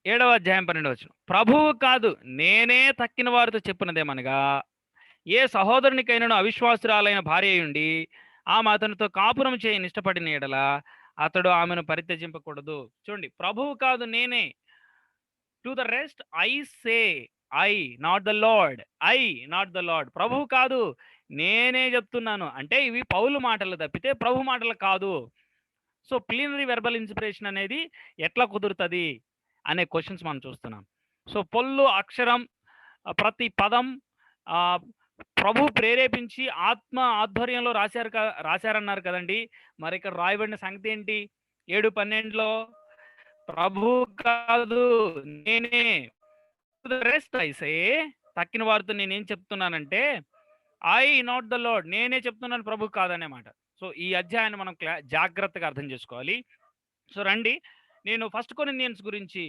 7:12 ప్రభువు కాదు నేనే తక్కిన వారితో చెప్పినదేమనగా, ఏ సహోదరునికైనను అవిశ్వాసురాలైన భార్య అయ్యుండి ఆమె అతనితో కాపురం చేయని ఇష్టపడిన ఎడల అతడు ఆమెను పరిత్యజింపకూడదు. చూడండి, ప్రభువు కాదు నేనే. To the rest I say I not the lord. Not the lord. ప్రభువు కాదు నేనే చెప్తున్నాను అంటే ఇవి పౌలు మాటలు తప్పితే ప్రభు మాటలు కాదు. సో ప్లీనరీ వెర్బల్ ఇన్స్పిరేషన్ అనేది ఎట్లా కుదురుతుంది అనే క్వశ్చన్స్ మనం చూస్తున్నాం. సో పొల్లు అక్షరం ప్రతి పదం ప్రభు ప్రేరేపించి ఆత్మ ఆధ్వర్యంలో రాశారన్నారు కదండి. మరి ఇక్కడ రాయబడిన సంగతి ఏంటి? 7:12లో ప్రభు కాదు నేనే. రెస్ట్ ఐసే, తక్కిన వారితో నేనేం చెప్తున్నానంటే ఐ నాట్ ద లార్డ్, నేనే చెప్తున్నాను ప్రభు కాదనే మాట. సో ఈ అధ్యాయాన్ని మనం జాగ్రత్తగా అర్థం చేసుకోవాలి. సో రండి, నేను ఫస్ట్ కొరింథియన్స్ గురించి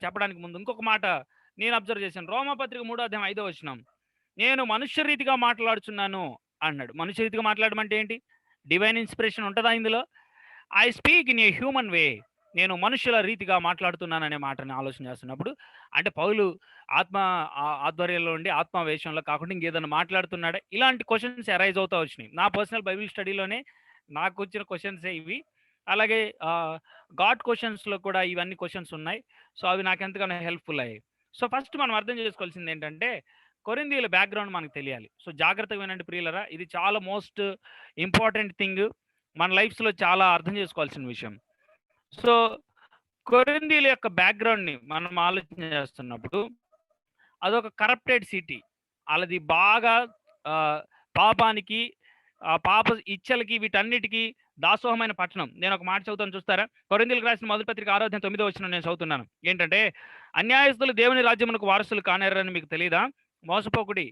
చెప్పడానికి ముందు ఇంకొక మాట నేను అబ్జర్వ్ చేశాను. రోమాపత్రిక 3:5 నేను మనుష్య రీతిగా మాట్లాడుచున్నాను అన్నాడు. మనుష్య రీతిగా మాట్లాడమంటే ఏంటి? డివైన్ ఇన్స్పిరేషన్ ఉంటుందా ఇందులో? I speak in a human way, నేను మనుషుల రీతిగా మాట్లాడుతున్నాననే మాటని ఆలోచన చేస్తున్నప్పుడు అంటే పౌలు ఆత్మ ఆధ్వర్యంలో ఉండి ఆత్మవేశంలో కాకుండా ఇంకేదైనా మాట్లాడుతున్నాడా? ఇలాంటి క్వశ్చన్స్ అరైజ్ అవుతా వచ్చినాయి. నా పర్సనల్ బైబిల్ స్టడీలోనే నాకు వచ్చిన క్వశ్చన్సే ఇవి. అలాగే గాడ్ క్వశ్చన్స్లో కూడా ఇవన్నీ క్వశ్చన్స్ ఉన్నాయి. సో అవి నాకు ఎంతగానో హెల్ప్ఫుల్ అయ్యాయి. సో ఫస్ట్ మనం అర్థం చేసుకోవాల్సింది ఏంటంటే కొరింథీయుల బ్యాక్గ్రౌండ్ మనకు తెలియాలి. సో జాగ్రత్తగా వినండి ప్రియులరా, ఇది చాలా మోస్ట్ ఇంపార్టెంట్ థింగ్, మన లైఫ్స్లో చాలా అర్థం చేసుకోవాల్సిన విషయం. సో కొరింథీయుల యొక్క బ్యాక్గ్రౌండ్ని మనం ఆలోచన చేస్తున్నప్పుడు అదొక కరప్టెడ్ సిటీ. వాళ్ళది బాగా పాపానికి పాప ఇచ్చలకి వీటన్నిటికీ దాసోహమైన పట్టణం. నేను ఒక మాట చదువుతాను, చూస్తారా? కొరింథీయులకు రాసిన మొదటి పత్రిక 6:9 నేను చదువుతున్నాను. ఏంటంటే, అన్యాయస్తులు దేవుని రాజ్యమునకు వారసులు కానేరని మీకు తెలియదా? మోసపోకుడి,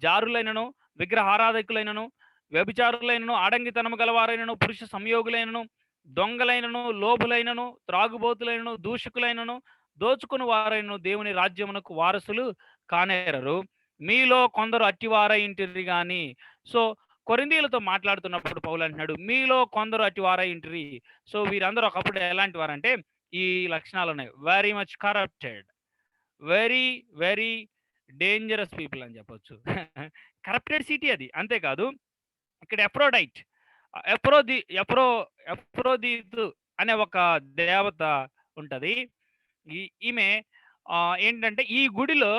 జారులైనను విగ్రహారాధకులైనను వ్యభిచారులైనను ఆడంగితనము గలవారైనను పురుష సంయోగులైనను దొంగలైనను లోభులైనను త్రాగుబోతులైనను దూషకులైనను దోచుకుని వారైనను దేవుని రాజ్యమునకు వారసులు కానేరరు. మీలో కొందరు అట్టివారైంటిరి గాని. సో కొరింథీయులతో మాట్లాడుతున్నప్పుడు పౌలు అంటున్నాడు మీలో కొందరు అట్టివారైంటిరి. సో వీరందరూ ఒకప్పుడు ఎలాంటి వారంటే ఈ లక్షణాలు ఉన్నాయి. Very much corrupted, very very dangerous people అని చెప్పొచ్చు. కరప్టెడ్ సిటీ అది. అంతేకాదు ఇక్కడ ఎఫ్రోదీతు అనే ఒక దేవత ఉంటది. ఈమె ఏంటంటే ఈ గుడిలో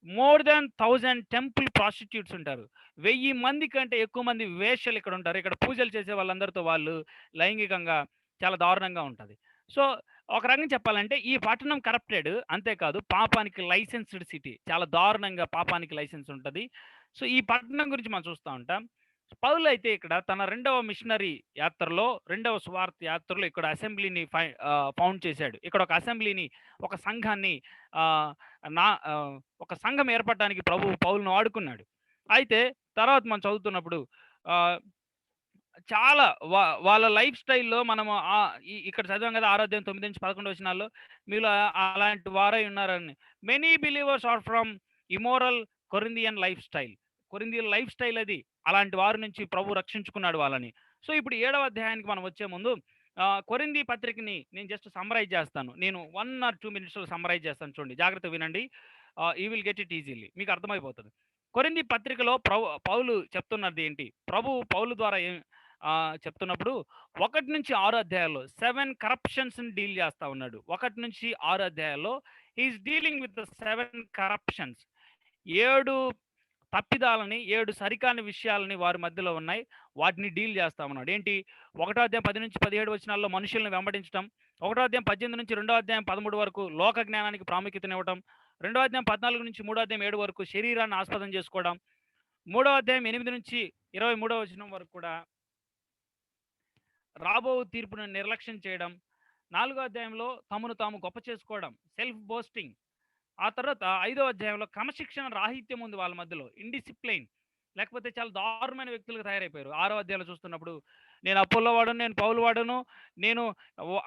మోర్ దాన్ 1000 టెంపుల్ ప్రాస్టిట్యూట్స్ ఉంటారు. 1000 మంది కంటే ఎక్కువ మంది వేశ్యలు ఇక్కడ ఉంటారు. ఇక్కడ పూజలు చేసే వాళ్ళందరితో వాళ్ళు లైంగికంగా చాలా దారుణంగా ఉంటుంది. సో ఒక రకంగా చెప్పాలంటే ఈ పట్టణం కరప్టెడ్, అంతేకాదు పాపానికి లైసెన్స్డ్ సిటీ. చాలా దారుణంగా పాపానికి లైసెన్స్ ఉంటుంది. సో ఈ పట్టణం గురించి మనం చూస్తూ ఉంటాం. పౌలు అయితే ఇక్కడ తన రెండవ మిషనరీ యాత్రలో, రెండవ సువార్త యాత్రలో ఇక్కడ అసెంబ్లీని ఫౌండ్ చేశాడు. ఇక్కడ ఒక అసెంబ్లీని, ఒక సంఘాన్ని, ఒక సంఘం ఏర్పడడానికి పౌలును వాడుకున్నాడు. అయితే తర్వాత మనం చదువుతున్నప్పుడు చాలా వాళ్ళ లైఫ్ స్టైల్లో మనము ఇక్కడ చదివాం కదా 6:9-11 మీలో అలాంటి వారై ఉన్నారని. Many believers are from immoral Corinthian life style. Corinthian life style అది. అలాంటి వారి నుంచి ప్రభు రక్షించుకున్నాడు వాళ్ళని. సో ఇప్పుడు 7వ అధ్యాయానికి మనం వచ్చే ముందు కొరింథీ పత్రికని నేను జస్ట్ సమ్మరైజ్ చేస్తాను. నేను 1 or 2 minutesలో సమ్మరైజ్ చేస్తాను. చూడండి, జాగ్రత్త వినండి. You will get it easily, మీకు అర్థమైపోతుంది. కొరింథీ పత్రికలో పౌలు చెప్తున్నది ఏంటి, పౌలు ద్వారా చెప్తున్నప్పుడు 1-6 అధ్యాయాల్లో 7 కరప్షన్స్ డీల్ చేస్తా ఉన్నాడు. 1-6 అధ్యాయాల్లో హీఈస్ డీలింగ్ విత్ 7 కరప్షన్స్. 7 తప్పిదాలని, 7 సరికాని విషయాలని వారి మధ్యలో ఉన్నాయి. వాటిని డీల్ చేస్తా ఉన్నాడు. ఏంటి? 1వ అధ్యాయం 10-17 మనుషులను వెంబడించడం, 1వ అధ్యాయం 18 2వ అధ్యాయం 13 వరకు లోక జ్ఞానానికి ప్రాముఖ్యతనివ్వడం, 2వ అధ్యాయం 14 3వ అధ్యాయం 7 వరకు శరీరాన్ని ఆస్పదం చేసుకోవడం, 3వ అధ్యాయం 8-23 వరకు కూడా రాబో తీర్పును నిర్లక్ష్యం చేయడం, 4వ అధ్యాయంలో తమను తాము గొప్ప చేసుకోవడం, సెల్ఫ్ బోస్టింగ్, ఆ తర్వాత 5వ అధ్యాయంలో క్రమశిక్షణ రాహిత్యం ఉంది వాళ్ళ మధ్యలో, ఇండిసిప్లైన్, లేకపోతే చాలా దారుణమైన వ్యక్తులుగా తయారైపోయారు. 6వ అధ్యాయంలో చూస్తున్నప్పుడు నేను అపోల్లో వాడను, నేను పౌలు వాడను, నేను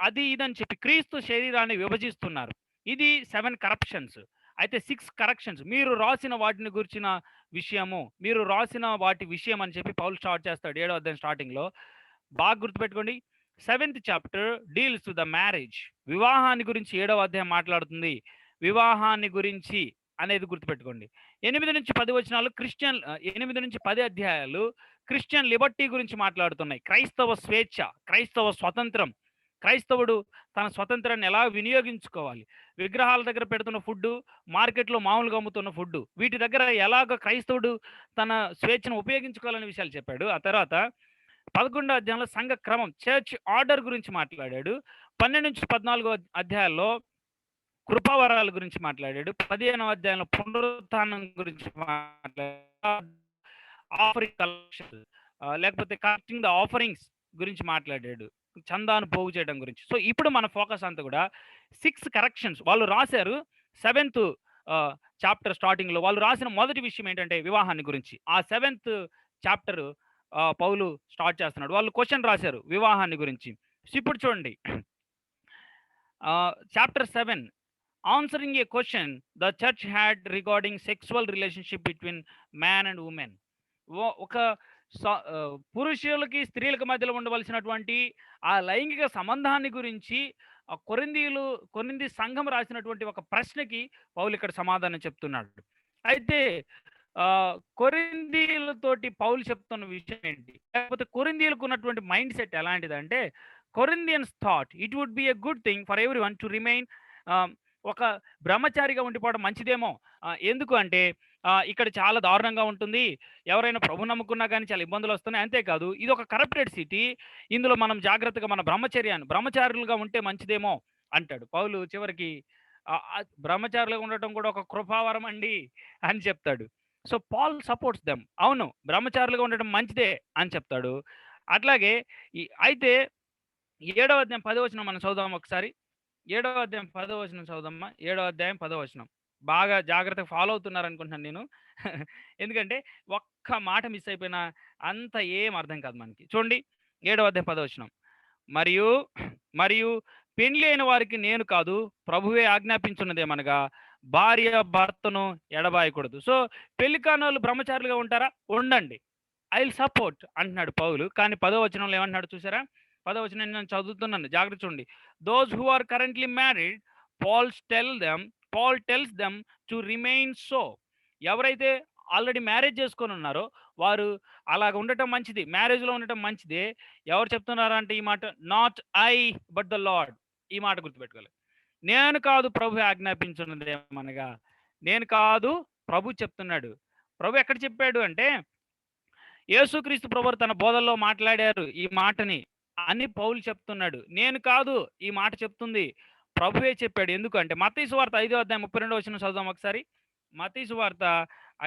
అది ఇది అని చెప్పి క్రీస్తు శరీరాన్ని విభజిస్తున్నారు. ఇది 7 కరప్షన్స్. అయితే 6 కరెక్షన్స్. మీరు రాసిన వాటిని గురించిన విషయము, మీరు రాసిన వాటి విషయం అని చెప్పి పౌలు స్టార్ట్ చేస్తాడు 7వ అధ్యాయం స్టార్టింగ్లో. బాగా గుర్తుపెట్టుకోండి. 7th chapter deals to the marriage. వివాహాన్ని గురించి 7వ అధ్యాయం మాట్లాడుతుంది. వివాహాన్ని గురించి అనేది గుర్తుపెట్టుకోండి. 8-10 వచనాలు 8-10 అధ్యాయాలు క్రిస్టియన్ లిబర్టీ గురించి మాట్లాడుతున్నాయి. క్రైస్తవ స్వేచ్ఛ, క్రైస్తవ స్వతంత్రం, క్రైస్తవుడు తన స్వతంత్రాన్ని ఎలా వినియోగించుకోవాలి, విగ్రహాల దగ్గర పెడుతున్న ఫుడ్డు, మార్కెట్లో మామూలుగా అమ్ముతున్న ఫుడ్డు, వీటి దగ్గర ఎలాగ క్రైస్తవుడు తన స్వేచ్ఛను ఉపయోగించుకోవాలనే విషయాలు చెప్పాడు. ఆ తర్వాత 11వ అధ్యాయంలో సంఘ క్రమం, చర్చ్ ఆర్డర్ గురించి మాట్లాడాడు. 12-14 అధ్యాయాల్లో కృపావరాల గురించి మాట్లాడాడు. 15వ అధ్యాయంలో పునరుత్థానం గురించి మాట్లాడాడు. ఆఫరింగ్ కలెక్షన్, లేకపోతే కలెక్టింగ్ ద ఆఫరింగ్స్ గురించి మాట్లాడాడు, చందాను పోగు చేయడం గురించి. సో ఇప్పుడు మన ఫోకస్ అంతా కూడా 6 కరెక్షన్స్ వాళ్ళు రాశారు. 7th చాప్టర్ స్టార్టింగ్లో వాళ్ళు రాసిన మొదటి విషయం ఏంటంటే వివాహాన్ని గురించి. ఆ 7th చాప్టర్ పౌలు స్టార్ట్ చేస్తున్నాడు. వాళ్ళు క్వశ్చన్ రాశారు వివాహాన్ని గురించి. సో ఇప్పుడు చూడండి, chapter 7, answering A question the church had regarding sexual relationship between man and women. ఒక పురుషులకి స్త్రీలకు మధ్యలో ఉండవలసినటువంటి ఆ లైంగిక సంబంధాన్ని గురించి కొరింథీ సంఘం రాసినటువంటి ఒక ప్రశ్నకి పౌలు ఇక్కడ సమాధానం చెప్తున్నాడు. అయితే కొరింథీలతోటి పౌలు చెప్తున్న విషయం ఏంటి, లేకపోతే కొరింథీలకు ఉన్నటువంటి మైండ్ సెట్ ఎలాంటిదంటే, Corinthians thought it would be a good thing for everyone to remain ఒక బ్రహ్మచారిగా ఉండిపోవడం మంచిదేమో. ఎందుకు అంటే ఇక్కడ చాలా దారుణంగా ఉంటుంది, ఎవరైనా ప్రభు నమ్ముకున్నా కానీ చాలా ఇబ్బందులు వస్తున్నాయి. అంతేకాదు ఇది ఒక కరప్టెడ్ సిటీ, ఇందులో మనం జాగ్రత్తగా మన బ్రహ్మచారులుగా ఉంటే మంచిదేమో అంటాడు. పౌలు చివరికి బ్రహ్మచారులుగా ఉండటం కూడా ఒక కృపావరం అండి అని చెప్తాడు. So Paul supports them. అవును, బ్రహ్మచారులుగా ఉండటం మంచిదే అని చెప్తాడు. అట్లాగే అయితే 7వ అధ్యాయం 10వ వచనం మనం చదువుదాం ఒకసారి. 7వ అధ్యాయం 10వ వచనం చదువుదామా. 7వ అధ్యాయం 10వ వచనం బాగా జాగ్రత్తగా ఫాలో అవుతున్నారు అనుకుంటున్నాను నేను. ఎందుకంటే ఒక్క మాట మిస్ అయిపోయినా అంత ఏం అర్థం కాదు మనకి. చూడండి 7వ అధ్యాయం 10వ వచనం. మరియు పెళ్లి అయిన వారికి నేను కాదు, ప్రభువే ఆజ్ఞాపించున్నదేమనగా భార్య భర్తను ఎడబాయకూడదు. సో పెళ్లి కాని వాళ్ళు బ్రహ్మచారులుగా ఉంటారా? ఉండండి, ఐ విల్ సపోర్ట్ అంటున్నాడు పౌలు. కానీ 10వ వచనంలో ఏమంటున్నాడు చూసారా? 10వ వచనం నేను చదువుతున్నాను, జాగ్రత్త చూడండి. Those who are currently married Paul tells them to remain so. ఎవరైతే ఆల్రెడీ మ్యారేజ్ చేసుకొని ఉన్నారో వారు అలాగ ఉండటం మంచిది, మ్యారేజ్లో ఉండటం మంచిదే. ఎవరు చెప్తున్నారంటే ఈ మాట, not I but the lord. ఈ మాట గుర్తుపెట్టుకోవాలి. నేను కాదు, ప్రభు ఆజ్ఞాపించున్నదేమనగా. నేను కాదు, ప్రభు చెప్తున్నాడు. ప్రభు ఎక్కడ చెప్పాడు అంటే యేసుక్రీస్తు ప్రభు తన బోధల్లో మాట్లాడారు ఈ మాటని అని పౌలు చెప్తున్నాడు. నేను కాదు ఈ మాట చెప్తుంది, ప్రభువే చెప్పాడు. ఎందుకంటే మత్తయి సువార్త 5వ అధ్యాయం 32వ వచనం చదువుదాం ఒకసారి. మత్తయి సువార్త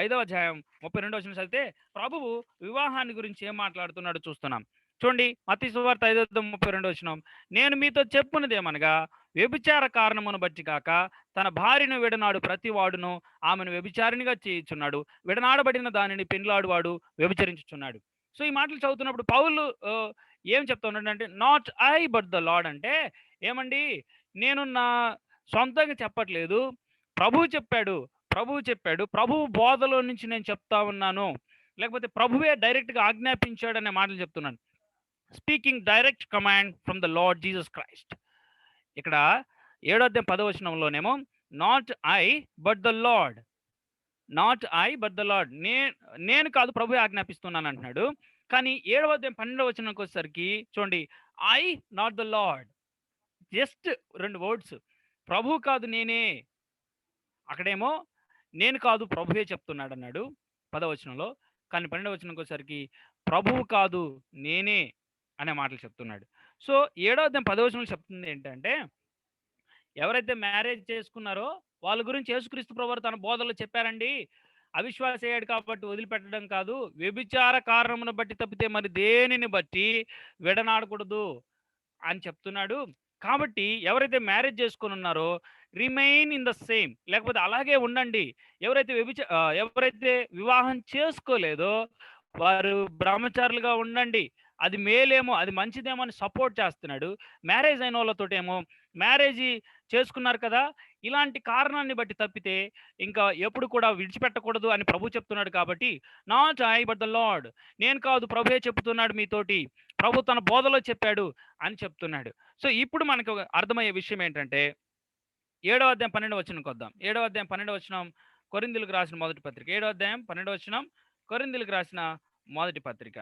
5వ అధ్యాయం 32వ వచనం చదివితే ప్రభువు వివాహాన్ని గురించి ఏం మాట్లాడుతున్నాడో చూస్తున్నాం. చూడండి, మత్తయి సువార్త 5వ అధ్యాయం 32వ వచనం. నేను మీతో చెప్పున్నదేమనగా వ్యభిచార కారణమును బట్టి కాక తన భార్యను విడనాడు ప్రతి వాడును ఆమెను వ్యభిచారినిగా చేయుచున్నాడు, విడనాడబడిన దానిని పెండ్లాడువాడు వ్యభిచరించుచున్నాడు. సో ఈ మాటలు చదువుతున్నప్పుడు పౌలు ఏం చెప్తున్నాడు అంటే not I but the lord. అంటే ఏమండి, నేను నా సొంతంగా చెప్పట్లేదు, ప్రభువు చెప్పాడు, ప్రభువు బోధలో నుంచి నేను చెప్తా ఉన్నాను, లేకపోతే ప్రభువే డైరెక్ట్గా ఆజ్ఞాపించాడు అనే మాటలు చెప్తున్నాను. Speaking direct command from the Lord Jesus Christ. ఇక్కడ 7వ అధ్యాయం 10వ వచనంలోనేమో not I but the Lord, నేను కాదు, ప్రభువే ఆజ్ఞాపిస్తున్నాను అంటున్నాడు. కానీ 7వ అధ్యాయం 12వ వచనంకి వచ్చేసరికి చూడండి, I not the Lord, just 2 words, ప్రభు కాదు నేనే. అక్కడేమో నేను కాదు, ప్రభువే చెప్తున్నాడు అన్నాడు 10వ వచనంలో. కానీ 12వ వచనంకి వచ్చేసరికి ప్రభువు కాదు నేనే అనే మాటలు చెప్తున్నాడు. సో 7వ అధ్యాయం 10వ వచనంలో చెప్తుంది ఏంటంటే ఎవరైతే మ్యారేజ్ చేసుకున్నారో వాళ్ళ గురించి యేసుక్రీస్తు ప్రభువు తన బోధనలో చెప్పారండి. అవిశ్వాస అయ్యాడు కాబట్టి వదిలిపెట్టడం కాదు, వ్యభిచార కారణమును బట్టి తప్పితే మరి దేనిని బట్టి విడనాడకూడదు అని చెప్తున్నాడు. కాబట్టి ఎవరైతే మ్యారేజ్ చేసుకొని ఉన్నారో రిమైన్ ఇన్ ద సేమ్, లేకపోతే అలాగే ఉండండి. ఎవరైతే వివాహం చేసుకోలేదో వారు బ్రహ్మచారులుగా ఉండండి. అది మేలేమో, అది మంచిదేమో అని సపోర్ట్ చేస్తున్నాడు. మ్యారేజ్ అయిన వాళ్ళతోటేమో మ్యారేజ్ చేసుకున్నారు కదా, ఇలాంటి కారణాన్ని బట్టి తప్పితే ఇంకా ఎప్పుడు కూడా విడిచిపెట్టకూడదు అని ప్రభు చెప్తున్నాడు. కాబట్టి not I but the Lord, నేను కాదు ప్రభువే చెప్తున్నాడు మీతోటి, ప్రభు తన బోధలో చెప్పాడు అని చెప్తున్నాడు. సో ఇప్పుడు మనకు అర్థమయ్యే విషయం ఏంటంటే 7వ అధ్యాయం 12వ వచనంకి వద్దాం. 7వ అధ్యాయం 12వ వచనం కొరింథీయులకు రాసిన మొదటి పత్రిక. 7వ అధ్యాయం 12వ వచనం కొరింథీయులకు రాసిన మొదటి పత్రిక.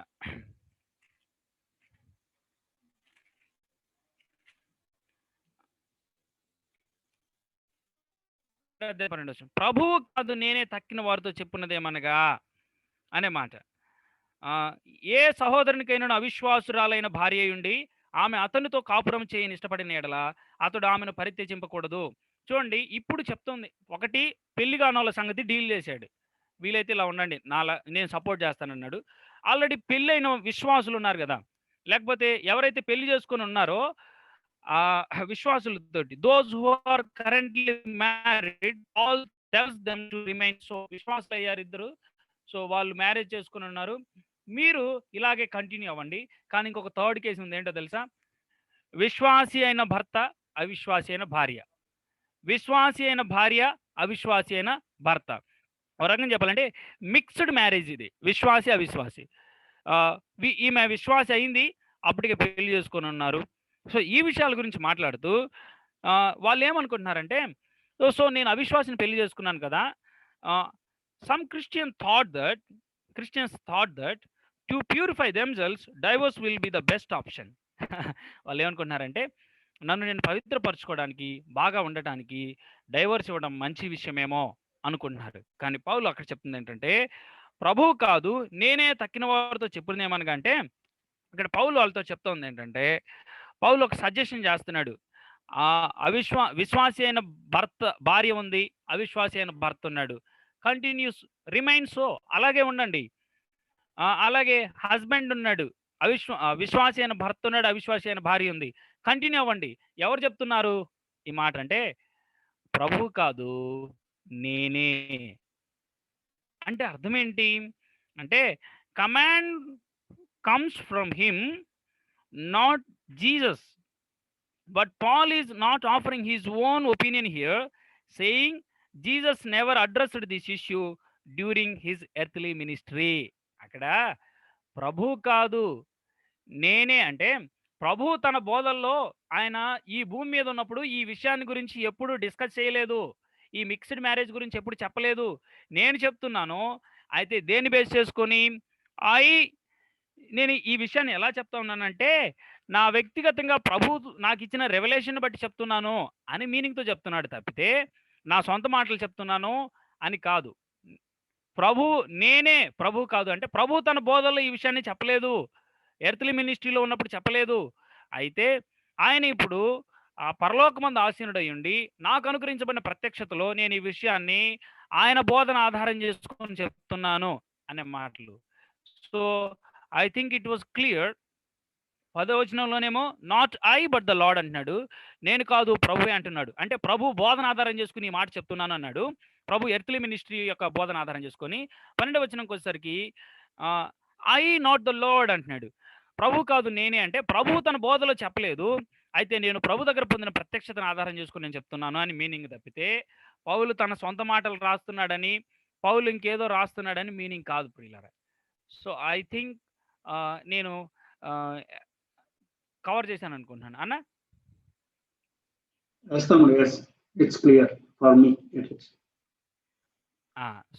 ప్రభువు కాదు నేనే తక్కిన వారితో చెప్పున్నదేమనగా అనే మాట. ఏ సహోదరునికైనా అవిశ్వాసురాలైన భార్య ఉండి ఆమె అతనితో కాపురం చేయని ఇష్టపడిన ఎడల అతడు ఆమెను పరిత్యజింపకూడదు. చూడండి, ఇప్పుడు చెప్తుంది. ఒకటి, పెళ్లి కానోళ్ళ సంగతి డీల్ చేశాడు. వీలైతే ఇలా ఉండండి, నేను సపోర్ట్ చేస్తానన్నాడు. ఆల్రెడీ పెళ్ళైన విశ్వాసులు ఉన్నారు కదా, లేకపోతే ఎవరైతే పెళ్లి చేసుకొని ఉన్నారో ఆ విశ్వాసులతోటి, those who are currently married all tells them to remain. So విశ్వాసులు అయ్యారు ఇద్దరు, సో వాళ్ళు మ్యారేజ్ చేసుకుని ఉన్నారు, మీరు ఇలాగే కంటిన్యూ అవ్వండి. కానీ ఇంకొక థర్డ్ కేసు ఉంది, ఏంటో తెలుసా? విశ్వాసి అయిన భర్త, అవిశ్వాసి అయిన భార్య. విశ్వాసి అయిన భార్య, అవిశ్వాసి అయిన భర్త. ఒక రకంగా చెప్పాలంటే మిక్స్డ్ మ్యారేజ్ ఇది, విశ్వాసి అవిశ్వాసి. ఈమె విశ్వాసి అయింది, అప్పటికే పెళ్లి చేసుకొని ఉన్నారు. సో ఈ విషయాల గురించి మాట్లాడుతూ వాళ్ళు ఏమనుకుంటున్నారంటే, సో నేను అవిశ్వాసిని పెళ్లి చేసుకున్నాను కదా, some Christians thought that to purify themselves divorce will be the best option. వాళ్ళు ఏమనుకుంటున్నారంటే, నన్ను నేను పవిత్రపరచుకోవడానికి, బాగా ఉండటానికి డైవోర్స్ ఇవ్వడం మంచి విషయమేమో అనుకుంటున్నారు. కానీ పౌలు అక్కడ చెప్తుంది ఏంటంటే, ప్రభువు కాదు నేనే తక్కిన వారితో చెప్పుతుంది ఏమనగా అంటే, ఇక్కడ పౌలు వాళ్ళతో చెప్తుంది ఏంటంటే, పౌలు ఒక సజెషన్ చేస్తున్నాడు. విశ్వాసి అయిన భార్య ఉంది, అవిశ్వాసి అయిన భర్త ఉన్నాడు, కంటిన్యూస్ రిమైన్ సో, అలాగే ఉండండి. అలాగే హస్బెండ్ ఉన్నాడు, విశ్వాసి అయిన భర్త ఉన్నాడు, అవిశ్వాసి అయిన భార్య ఉంది, కంటిన్యూ అవ్వండి. ఎవరు చెప్తున్నారు ఈ మాట అంటే, ప్రభువు కాదు నేనే. అంటే అర్థం ఏంటి అంటే, command comes from him, not Jesus. But Paul is not offering his own opinion here, saying Jesus never addressed this issue during his earthly ministry. అక్కడ ప్రభు కాదు నేనే అంటే, ప్రభు తన బోధల్లో ఆయన ఈ భూమి మీద ఉన్నప్పుడు ఈ విషయాన్ని గురించి ఎప్పుడు డిస్కస్ చేయలేదు, ఈ మిక్స్డ్ మ్యారేజ్ గురించి ఎప్పుడు చెప్పలేదు. నేను చెప్తున్నాను. అయితే దేన్ని బేస్ చేసుకొని నేను ఈ విషయాన్ని ఎలా చెప్తా ఉన్నానంటే, నా వ్యక్తిగతంగా ప్రభు నాకు ఇచ్చిన రెవల్యూషన్ బట్టి చెప్తున్నాను అని మీనింగ్తో చెప్తున్నాడు తప్పితే నా సొంత మాటలు చెప్తున్నాను అని కాదు. నేనే ప్రభు కాదు అంటే, ప్రభు తన బోధల్లో ఈ విషయాన్ని చెప్పలేదు, ఎర్త్లీ మినిస్ట్రీలో ఉన్నప్పుడు చెప్పలేదు. అయితే ఆయన ఇప్పుడు ఆ పరలోకమందు ఆసీనుడై ఉండి నాకు అనుగ్రహించబడిన ప్రత్యక్షతలో నేను ఈ విషయాన్ని ఆయన బోధన ఆధారం చేసుకొని చెప్తున్నాను అనే మాటలు. So I think it was clear. 10వ వచనంలోనేమో not I but the Lord అంటున్నాడు, నేను కాదు ప్రభువే అంటున్నాడు. అంటే ప్రభు బోధన ఆధారం చేసుకుని ఈ మాట చెప్తున్నాను అన్నాడు. ప్రభు ఎర్త్లీ మినిస్ట్రీ యొక్క బోధన ఆధారం చేసుకొని 12వ వచనంకి వచ్చేసరికి ఐ నాట్ ద లార్డ్ అంటున్నాడు. ప్రభు కాదు నేనే అంటే, ప్రభు తన బోధలో చెప్పలేదు, అయితే నేను ప్రభు దగ్గర పొందిన ప్రత్యక్షతను ఆధారం చేసుకుని నేను చెప్తున్నాను అని మీనింగ్ తప్పితే, పౌలు తన సొంత మాటలు రాస్తున్నాడని, పౌలు ఇంకేదో రాస్తున్నాడని మీనింగ్ కాదు ప్రియులారా. సో ఐ థింక్ నేను కవర్ చేశాను అనుకుంటున్నాను అన్న.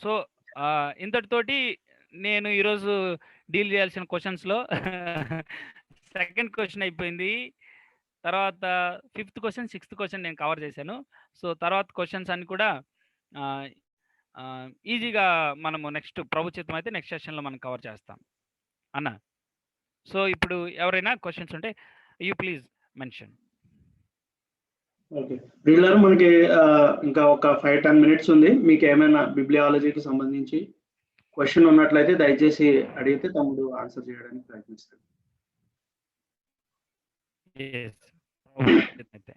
సో ఇంతటితోటి నేను ఈరోజు డీల్ చేయాల్సిన క్వశ్చన్స్లో సెకండ్ క్వశ్చన్ అయిపోయింది. తర్వాత 5th క్వశ్చన్ 6th క్వశ్చన్ నేను కవర్ చేశాను. సో తర్వాత క్వశ్చన్స్ అన్ని కూడా ఈజీగా మనము నెక్స్ట్ ప్రభు చిత్తం అయితే నెక్స్ట్ సెషన్లో మనం కవర్ చేస్తాం అన్న. సో ఇప్పుడు ఎవరైనా క్వశ్చన్స్ ఉంటే యూ ప్లీజ్ మెన్షన్. ఓకే వీళ్ళారు, మనకి ఇంకా ఒక 5-10 minutes ఉంది. మీకు ఏమైనా బిబ్లియాలజీకి సంబంధించి క్వశ్చన్ ఉన్నట్లయితే దయచేసి అడిగితే తమ్ముడు ఆన్సర్ చేయడానికి ప్రయత్నిస్తాడు. అయితే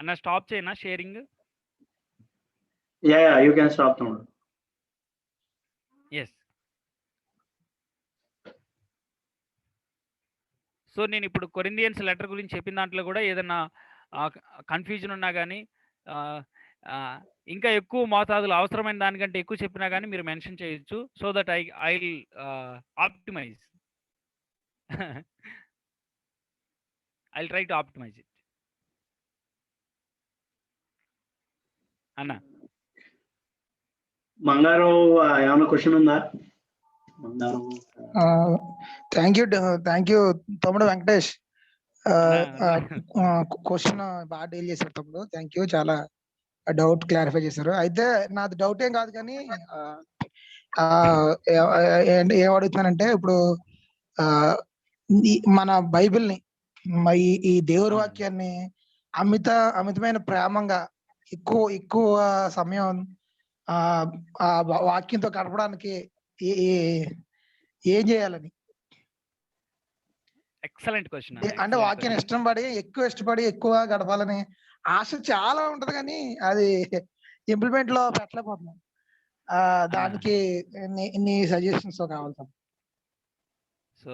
అన్న స్టాప్ చేయనా sharing? Yeah you can stop తమ్ముడు. ఎస్. సో నేను ఇప్పుడు కొరింథియన్స్ లెటర్ గురించి చెప్పిన దాంట్లో కూడా ఏదన్నా కన్ఫ్యూజన్ ఉన్నా కానీ ఇంకా ఎక్కువ మోతాదులు అవసరమైన దానికంటే ఎక్కువ చెప్పినా కానీ మీరు మెన్షన్ చేయొచ్చు. So that I optimise I try to optimise it అన్న. మంగారు ఏమైనా క్వశ్చన్ ఉందా? మంగారు థ్యాంక్ యూ తమ్ముడు వెంకటేష్. క్వశ్చన్ బాగా డీల్ చేశారు తమ్ముడు, థ్యాంక్ యూ. చాలా డౌట్ క్లారిఫై చేశారు. అయితే నాది డౌట్ ఏం కాదు కానీ ఏం అడుగుతున్నానంటే, ఇప్పుడు మన బైబిల్ని ఈ దేవుడి వాక్యాన్ని అమితమైన ప్రేమంగా ఎక్కువ సమయం ఆ వాక్యంతో గడపడానికి ఏం చేయాలని? Excellent question. అంటే వాక్యాన్ని ఎక్కువ ఇష్టపడి ఎక్కువ గడపాలని ఆశ చాలా ఉంటది కానీ అది ఇంప్లిమెంట్ లో పెట్టలేకపోతున్నాం. దానికి నీ సజెషన్స్ కావాలి. సో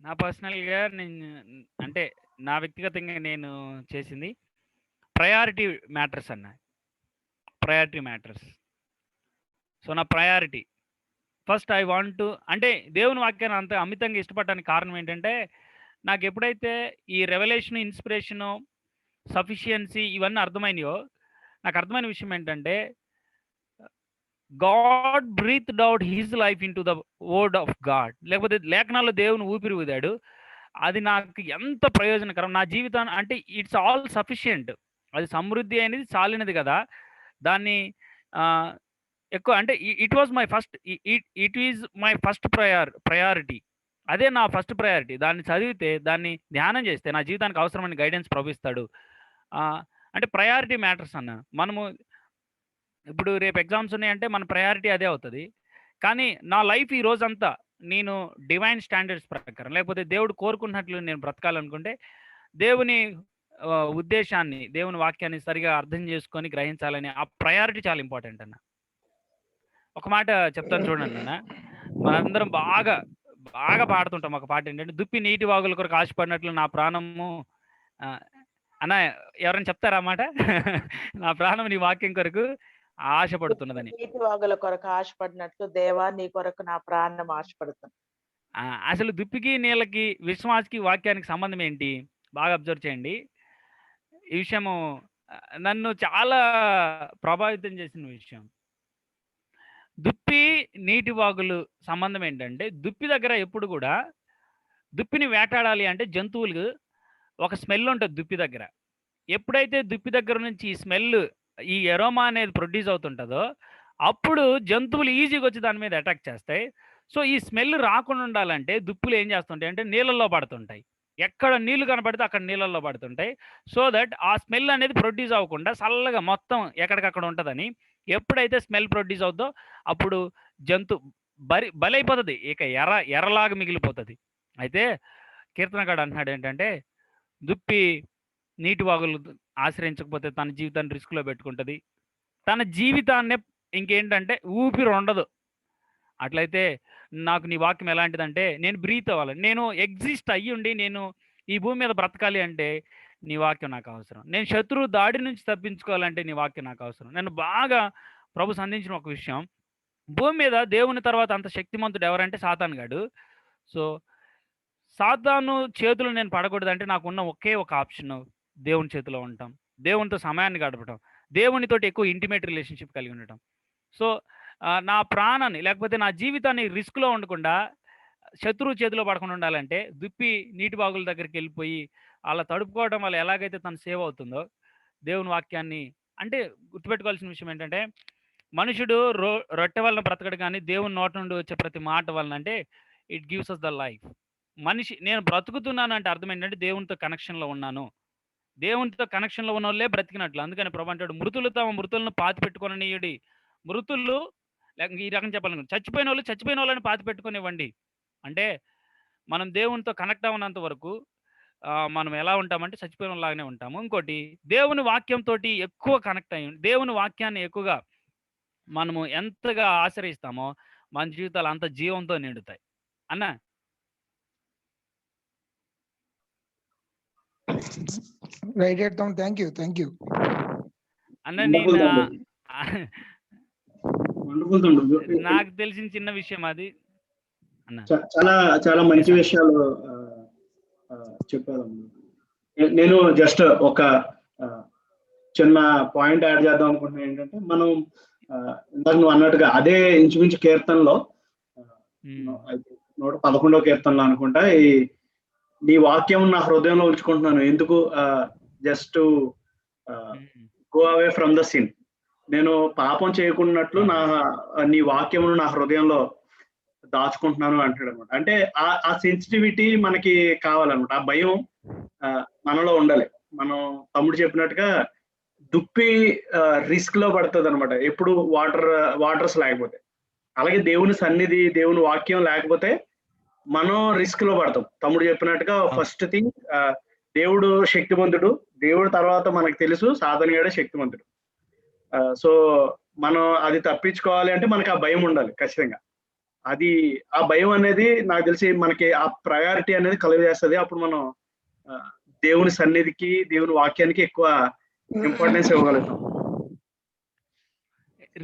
నా పర్సనల్గా అంటే నా వ్యక్తిగతంగా నేను చేసింది ప్రయారిటీ మ్యాటర్స్ అన్న. Priority matters. సో నా ప్రయారిటీ ఫస్ట్ ఐ వాంట్ అంటే దేవుని వాక్యాన్ని అంత అమితంగా ఇష్టపడడానికి కారణం ఏంటంటే, నాకు ఎప్పుడైతే ఈ రెవల్యూషన్, ఇన్స్పిరేషను, సఫిషియన్సీ ఇవన్నీ అర్థమైనాయో, నాకు అర్థమైన విషయం ఏంటంటే, God breathed out his life in to the word of God. లేకపోతే లేఖనాల్లో దేవుని ఊపిరి ఊదాడు. అది నాకు ఎంత ప్రయోజనకరం నా జీవితాన్ని. అంటే ఇట్స్ ఆల్ సఫిషియంట్. అది సమృద్ధి అనేది చాలినది కదా. దాన్ని ఎక్కువ అంటే it is my first priority. అదే నా ఫస్ట్ ప్రయారిటీ. దాన్ని చదివితే, దాన్ని ధ్యానం చేస్తే నా జీవితానికి అవసరమైన గైడెన్స్ ప్రవహిస్తాడు. అంటే ప్రయారిటీ మ్యాటర్స్ అన్న. మనము ఇప్పుడు రేపు ఎగ్జామ్స్ ఉన్నాయంటే మన ప్రయారిటీ అదే అవుతుంది. కానీ నా లైఫ్ ఈ రోజంతా నేను డివైన్ స్టాండర్డ్స్ ప్రకారం, లేకపోతే దేవుడు కోరుకున్నట్లు నేను బ్రతకాలనుకుంటే, దేవుని ఉద్దేశాన్ని, దేవుని వాక్యాన్ని సరిగా అర్థం చేసుకొని గ్రహించాలని ఆ ప్రయారిటీ చాలా ఇంపార్టెంట్ అన్న. ఒక మాట చెప్తాను చూడండి అన్న. మనందరం బాగా బాగా పాడుతుంటాం ఒక పాట ఏంటంటే, దుప్పి నీటి వాగుల కొరకు ఆశపడినట్లు నా ప్రాణము అన్న. ఎవరైనా చెప్తారా మాట? నా ప్రాణం నీ వాక్యం కొరకు ఆశపడుతున్నదని. నీటి వాగుల కొరకు ఆశపడినట్లు దేవా నీ కొరకు నా ప్రాణం ఆశపడుతుంది. అసలు దుప్పికి, నీళ్ళకి, విశ్వాసకి, వాక్యానికి సంబంధం ఏంటి? బాగా అబ్జర్వ్ చేయండి. ఈ విషయము నన్ను చాలా ప్రభావితం చేసిన విషయం. దుప్పి, నీటి వాగులు సంబంధం ఏంటంటే, దుప్పి దగ్గర ఎప్పుడు కూడా దుప్పిని వేటాడాలి అంటే జంతువులు ఒక స్మెల్ ఉంటుంది దుప్పి దగ్గర. ఎప్పుడైతే దుప్పి దగ్గర నుంచి ఈ స్మెల్, ఈ ఎరోమా అనేది ప్రొడ్యూస్ అవుతుంటుందో, అప్పుడు జంతువులు ఈజీగా వచ్చి దాని మీద అటాక్ చేస్తాయి. సో ఈ స్మెల్ రాకుండా ఉండాలంటే దుప్పులు ఏం చేస్తుంటాయి అంటే నీళ్ళల్లో పడుతుంటాయి. ఎక్కడ నీళ్లు కనపడితే అక్కడ నీళ్ళల్లో పడుతుంటాయి. సో దట్ ఆ స్మెల్ అనేది ప్రొడ్యూస్ అవ్వకుండా చల్లగా మొత్తం ఎక్కడికక్కడ ఉంటుందని. ఎప్పుడైతే స్మెల్ ప్రొడ్యూస్ అవుతుందో అప్పుడు బలైపోతుంది, ఇక ఎర్రలాగా మిగిలిపోతుంది. అయితే కీర్తనగాడు అంటున్నాడు ఏంటంటే, దుప్పి నీటి వాగులు ఆశ్రయించకపోతే తన జీవితాన్ని రిస్క్లో పెట్టుకుంటుంది, తన జీవితాన్నే ఇంకేంటంటే ఊపిరి ఉండదు. అట్లయితే నాకు నీ వాక్యం ఎలాంటిదంటే, నేను బ్రీత్ అవ్వాలి, నేను ఎగ్జిస్ట్ అయ్యుండి నేను ఈ భూమి మీద బ్రతకాలి అంటే నీ వాక్యం నాకు అవసరం. నేను శత్రువు దాడి నుంచి తప్పించుకోవాలంటే నీ వాక్యం నాకు అవసరం. నేను బాగా ప్రభు సంధించిన ఒక విషయం, భూమి మీద దేవుని తర్వాత అంత శక్తిమంతుడు ఎవరంటే సాతాను గాడు. సో సాతాను చేతులు నేను పడకూడదంటే నాకున్న ఒకే ఒక ఆప్షన్ దేవుని చేతిలో ఉండటం, దేవునితో సమయాన్ని గడపటం, దేవునితోటి ఎక్కువ ఇంటిమేట్ రిలేషన్షిప్ కలిగి ఉండటం. సో నా ప్రాణాన్ని లేకపోతే నా జీవితాన్ని రిస్క్లో ఉండకుండా శత్రువు చేతిలో పడకుండా ఉండాలంటే దుప్పి నీటి బాగుల దగ్గరికి వెళ్ళిపోయి అలా తడుపుకోవడం వల్ల ఎలాగైతే తను సేవ్ అవుతుందో, దేవుని వాక్యాన్ని అంటే గుర్తుపెట్టుకోవాల్సిన విషయం ఏంటంటే, మనుషుడు రొట్టె వలన బ్రతకడు కానీ దేవుని నోట నుండి వచ్చే ప్రతి మాట వలన అంటే it gives us the life. మనిషి నేను బ్రతుకుతున్నాను అంటే అర్థం ఏంటంటే దేవునితో కనెక్షన్లో ఉన్నాను. దేవునితో కనెక్షన్లో ఉన్న వాళ్ళే బ్రతికినట్లు. అందుకని ప్రభు అంటాడు, మృతులు తమ మృతులను పాతి పెట్టుకొననీయుడి. మృతులు ఈ రకం చెప్పాలను, చచ్చిపోయిన వాళ్ళని పాతి పెట్టుకొనివ్వండి. అంటే మనం దేవునితో కనెక్ట్ అవ్వనంత వరకు మనం ఎలా ఉంటామంటే చచ్చిపోయిన లాగానే ఉంటాము. ఇంకోటి దేవుని వాక్యంతోటి ఎక్కువ కనెక్ట్ అయ్యి దేవుని వాక్యాన్ని ఎక్కువగా మనము ఎంతగా ఆశ్రయిస్తామో మన జీవితాలు అంత జీవంతో నిండుతాయి. అన్నా రైట్ రైట్ తమ్ముడు, థ్యాంక్ యూ అన్న నేను వండర్ఫుల్ తమ్ముడు. నాకు తెలిసిన చిన్న విషయం అది అన్న. చాలా చాలా మంచి విషయాలు చెప్పారు. నేను జస్ట్ ఒక చిన్న పాయింట్ యాడ్ చేద్దాం అనుకుంటున్నాను. ఏంటంటే మనం ఇందాక నువ్వు అన్నట్టుగా అదే ఇంచుమించు కీర్తనలో 111వ కీర్తనలో అనుకుంటా, ఈ నీ వాక్యం నా హృదయంలో ఉంచుకుంటున్నాను ఎందుకు, just go away from the sin, నేను పాపం చేయకున్నట్లు నీ వాక్యమును నా హృదయంలో దాచుకుంటున్నాను అంటాడు అనమాట. అంటే ఆ సెన్సిటివిటీ మనకి కావాలన్నమాట. ఆ భయం మనలో ఉండాలి. మనం తమ్ముడు చెప్పినట్టుగా దుప్పి రిస్క్ లో పడుతుంది అనమాట ఎప్పుడు వాటర్స్ లేకపోతే. అలాగే దేవుని సన్నిధి, దేవుని వాక్యం లేకపోతే మనం రిస్క్ లో పడతాం. తమ్ముడు చెప్పినట్టుగా ఫస్ట్ థింగ్, దేవుడు శక్తివంతుడు, దేవుడు తర్వాత మనకు తెలుసు సాధనగాడే శక్తివంతుడు. సో మనం అది తప్పించుకోవాలి అంటే మనకి ఆ భయం ఉండాలి ఖచ్చితంగా. అది ఆ భయం అనేది నాకు తెలిసి మనకి ఆ ప్రయారిటీ అనేది కలుగజేస్తుంది. అప్పుడు మనం దేవుని సన్నిధికి, దేవుని వాక్యానికి ఎక్కువ ఇంపార్టెన్స్ ఇవ్వగలుగుతాం.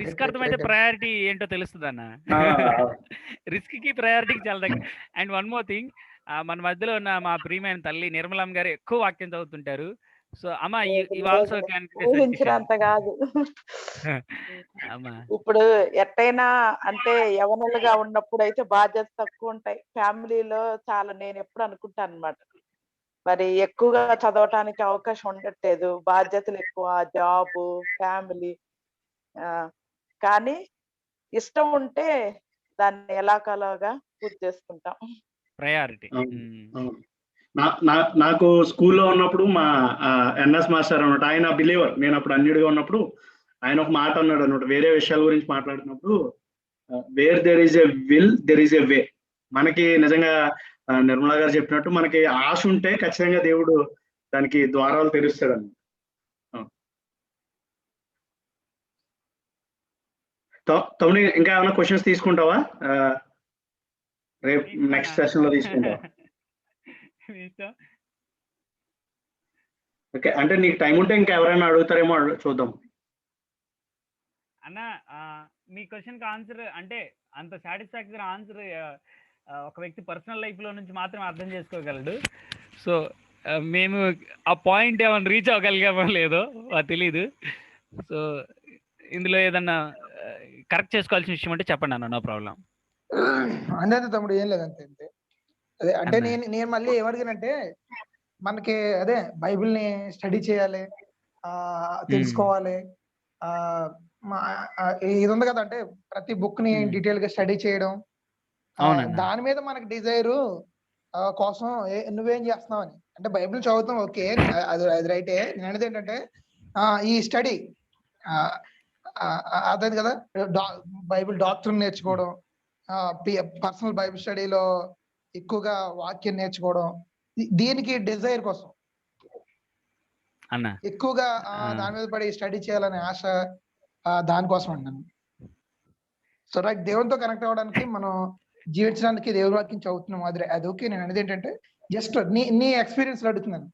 రిస్క్ అర్థమైతే ప్రయారిటీ ఏంటో తెలుస్తుంది అన్న. రిస్క్ కి ప్రయారిటీకి చాలా దగ్గర. అండ్ వన్ మోర్ థింగ్, మన మధ్యలో ఉన్న మా ప్రియమైన తల్లి నిర్మలమ్మ గారు ఎక్కువ వాక్యం చదువుతుంటారు. సో అమ్మ ఆల్సో ఊహించినంత కాదు. ఇప్పుడు ఎట్టయినా అంటే యవనులుగా ఉన్నప్పుడు అయితే బాధ్యత తక్కువ ఉంటాయి. ఫ్యామిలీలో చాలా నేను ఎప్పుడు అనుకుంటాను అనమాట, మరి ఎక్కువగా చదవటానికి అవకాశం ఉండట్లేదు, బాధ్యతలు ఎక్కువ, జాబ్, ఫ్యామిలీ. కానీ ఇష్టం ఉంటే దాన్ని ఎలాగలాగా పూర్తి చేసుకుంటాం. ప్రయారిటీ. నాకు స్కూల్లో ఉన్నప్పుడు మా ఎన్ఎస్ మాస్టర్ అన్నమాట, ఆయన బిలీవర్. నేను అప్పుడు అన్యుడిగా ఉన్నప్పుడు ఆయన ఒక మాట అన్నాడు అనమాట, వేరే విషయాల గురించి మాట్లాడుతున్నప్పుడు, where there is a will there is a way. మనకి నిజంగా నిర్మలా గారు చెప్పినట్టు మనకి ఆశ ఉంటే ఖచ్చితంగా దేవుడు దానికి ద్వారాలు తెరుస్తాడు అన్నమాట. తమ్ముడు ఇంకా ఏమైనా క్వశ్చన్స్ తీసుకుంటావా? రేపు నెక్స్ట్ సెషన్ లో తీసుకుంటావా? ఓకే, అంటే నీకు టైం ఉంటే ఇంకా ఎవరైనా అడుగుతారేమో చూద్దాం. అన్న మీ క్వశ్చన్ కి ఆన్సర్ అంటే అంత సాటిస్ఫాక్టరీ ఆన్సర్ ఒక వ్యక్తి పర్సనల్ లైఫ్ లో నుంచి మాత్రమే అర్థం చేసుకోగలడు. సో మేము ఆ పాయింట్ ఏమైనా రీచ్ అవ్వగలిగామో లేదో తెలీదు. సో ఇందులో ఏదన్నా కరెక్ట్ చేసుకోవాల్సిన విషయం అంటే చెప్పండి అన్న, నో ప్రాబ్లం. అంతే తమ్ముడు, ఏం లేదు, అంతే అంతే. అదే అంటే నేను మళ్ళీ ఏమడిగానంటే, మనకి అదే బైబిల్ ని స్టడీ చేయాలి, తెలుసుకోవాలి, ఇది ఉంది కదా, అంటే ప్రతి బుక్ ని డీటెయిల్ గా స్టడీ చేయడం, దాని మీద మనకి డిజైర్ కోసం నువ్వేం చేస్తున్నావు అని. అంటే బైబిల్ చదువుతాం, ఓకే, అది రైటే. నేను అనేది ఏంటంటే ఈ స్టడీ అదే కదా, బైబిల్ డాక్టర్ నేర్చుకోవడం, పర్సనల్ బైబిల్ స్టడీలో ఎక్కువగా వాక్యం నేర్చుకోవడం, దీనికి డిజైర్ కోసం ఎక్కువగా దాని మీద పడి స్టడీ చేయాలనే ఆశ, దానికోసం అన్నాను. సో రైట్, దేవునితో కనెక్ట్ అవ్వడానికి, మనం జీవించడానికి దేవుని వాక్యం చదువుతున్నాం, అది ఓకే. నేను అనేది ఏంటంటే జస్ట్ నీ ఎక్స్పీరియన్స్ అడుగుతున్నాను.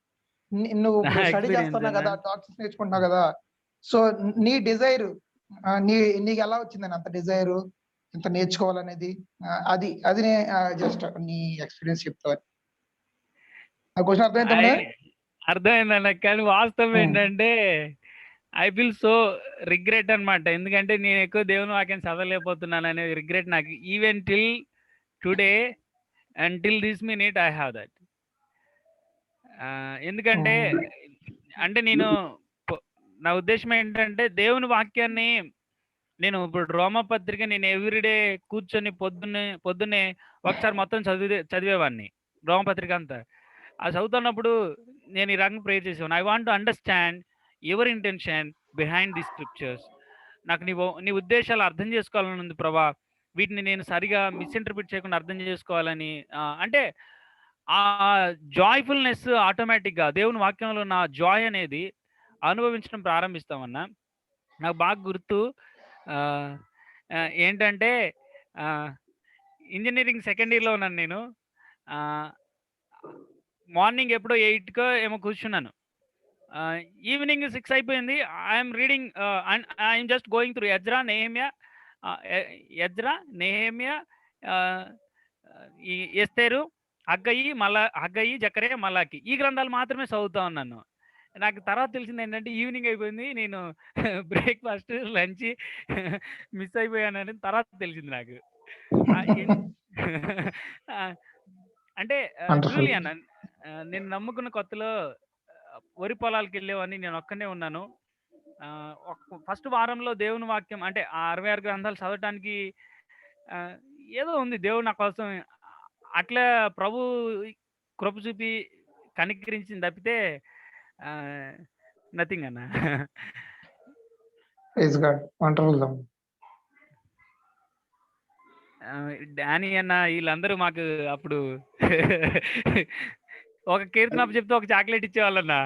నువ్వు స్టడీ చేస్తున్నావు కదా, డాక్టర్స్ నేర్చుకుంటున్నావు కదా, సో నీ డిజైర్, నీకు ఎలా వచ్చిందని అంత డిజైర్, ఇంత నేర్చుకోవాలనేది, అది జస్ట్ నీ ఎక్స్పీరియన్స్ చెప్తావు. ఆ క్వశ్చన్ అర్థమైందా? అర్థమైందన్న. కానీ వాస్తవం ఏంటంటే ఐ ఫీల్ సో రిగ్రెట్ అనమాట. ఎందుకంటే నేను ఎక్కువ దేవుని వాక్యం చదవలేకపోతున్నాను అనే రిగ్రెట్ నాకు even till today and till this minute I have that. ఎందుకంటే అంటే నా ఉద్దేశం ఏంటంటే దేవుని వాక్యాన్ని నేను ఇప్పుడు రోమపత్రిక నేను ఎవ్రీడే కూర్చొని పొద్దున్నే ఒకసారి మొత్తం చదివేవాడిని రోమపత్రిక అంతా. అది చదువుతున్నప్పుడు నేను ఈ రకంగా ప్రేయర్ చేసేవాడిని, I want to understand your intention behind the scriptures. నాకు నీ ఉద్దేశాలు అర్థం చేసుకోవాలని ఉంది ప్రభా, వీటిని నేను సరిగా మిస్ఇంటర్ప్రిట్ చేయకుండా అర్థం చేసుకోవాలని. అంటే ఆ జాయ్ఫుల్నెస్ ఆటోమేటిక్గా దేవుని వాక్యంలో ఉన్న జాయ్ అనేది అనుభవించడం ప్రారంభిస్తామన్నా. నాకు బాగా గుర్తు ఏంటంటే ఇంజనీరింగ్ సెకండ్ ఇయర్లో ఉన్నాను నేను. మార్నింగ్ ఎప్పుడో 8కో ఏమో కూర్చున్నాను. ఈవినింగ్ 6 అయిపోయింది. I'm reading and I'm just going through Ezra, Nehemiah, ఈ ఎస్తేరు, హగ్గయి, జకర్యా, మలాకి ఈ గ్రంథాలు మాత్రమే చదువుతా ఉన్నాను. నాకు తర్వాత తెలిసింది ఏంటంటే ఈవినింగ్ అయిపోయింది, నేను బ్రేక్ఫాస్ట్ లంచ్ మిస్ అయిపోయానని తర్వాత తెలిసింది నాకు. అంటే ట్రూలీ అన్న, నేను నమ్ముకున్న కొత్తలో వరి పొలాలకు వెళ్ళేవాడిని, నేను ఒక్కనే ఉన్నాను. ఫస్ట్ వారంలో దేవుని వాక్యం అంటే ఆ 66 గ్రంథాలు చదవటానికి ఏదో ఉంది, దేవుడు నా కోసం అట్లా ప్రభు కృప చూపి కనికరించింది తప్పితే నథింగ్ అన్న. డానీ అన్న వీళ్ళందరూ మాకు అప్పుడు ఒక కీర్తన చెప్తే ఒక చాక్లెట్ ఇచ్చేవాళ్ళన్నా.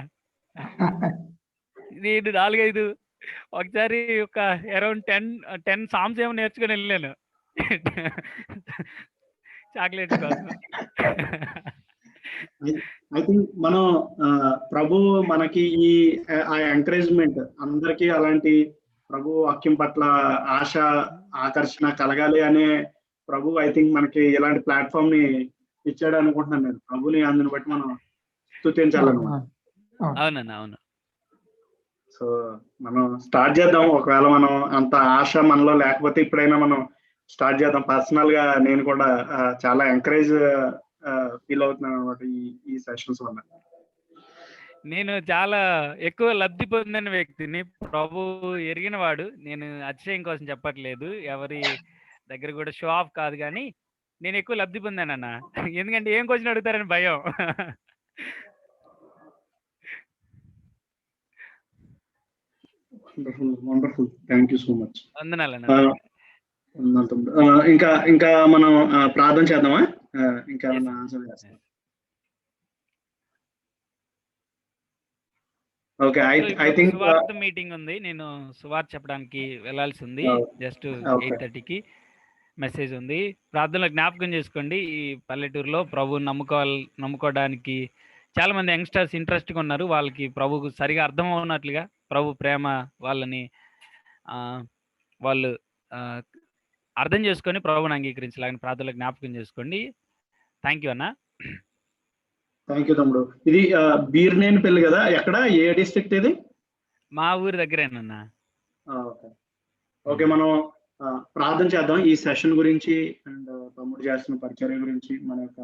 నేను 4-5 ఒకసారి ఒక అరౌండ్ 10 సాంగ్స్ ఏమో నేర్చుకుని వెళ్ళాను చాక్లెట్ కోసం. ఐ థింక్ మనం ప్రభు మనకి ఆ ఎంకరేజ్మెంట్ అందరికీ అలాంటి ప్రభు వాక్యం పట్ల ఆశ ఆకర్షణ కలగాలి అనే ప్రభు ఐ థింక్ మనకి ఇలాంటి ప్లాట్ఫామ్ ని ఇచ్చాడు అనుకుంటున్నాను నేను. ప్రభుని అందుని బట్టి మనం స్తుతించాలన్నమాట. అవునన్నా, అవును. సో మనం స్టార్ట్ చేద్దాం. ఒకవేళ మనం అంత ఆశ మనలో లేకపోతే ఇప్పుడైనా మనం స్టార్ట్ చేద్దాం. పర్సనల్ గా నేను కూడా చాలా ఎంకరేజ్ ఫీల్ అవుతున్నాను అనమాట ఈ సెషన్స్ వల్ల. నేను చాలా ఎక్కువ లబ్ధి పొందిన వ్యక్తిని, ప్రభు ఎరిగిన వాడు. నేను అతిశయం కోసం చెప్పట్లేదు, ఎవరి దగ్గర కూడా షో ఆఫ్ కాదు, కానీ నేను ఎక్కువ లబ్ధి పొందానన్న. ఎందుకంటే ఏం క్వశ్చన్ అడుగుతారని భయం. Wonderful, thank you so much. వందనాలన్న. ఇంకా మనం ప్రార్థన చేద్దామా? ఇంకా ఆన్సర్ చేస్తాం. ఓకే, ఐ థింక్ సువార్త మీటింగ్ ఉంది, నేను సువార్త చెప్పడానికి వెళ్ళాల్సి ఉంది. జస్ట్ 8:30కి మెసేజ్ ఉంది. ప్రార్థనలో జ్ఞాపకం చేసుకోండి. ఈ పల్లెటూరులో ప్రభువుని నమ్ముకోవడానికి చాలా మంది యంగ్స్టర్స్ ఇంట్రెస్ట్గా ఉన్నారు. వాళ్ళకి ప్రభుకు సరిగా అర్థం అవునట్లుగా ప్రభు ప్రేమ వాళ్ళని వాళ్ళు అర్థం చేసుకొని ప్రభువుని అంగీకరించలాగని ప్రార్థనలో జ్ఞాపకం చేసుకోండి. థ్యాంక్ యూ అన్న. థ్యాంక్ యూ తమ్ముడు. ఇది బీర్నేనిపల్లి కదా, ఎక్కడ, ఏ డిస్ట్రిక్ట్ ఇది? మా ఊరి దగ్గరేనన్నా. ఓకే, మనం ప్రార్థన చేద్దాం ఈ సెషన్ గురించి అండ్ తమ్ముడు చేస్తున్న పరిచర్య గురించి, మన యొక్క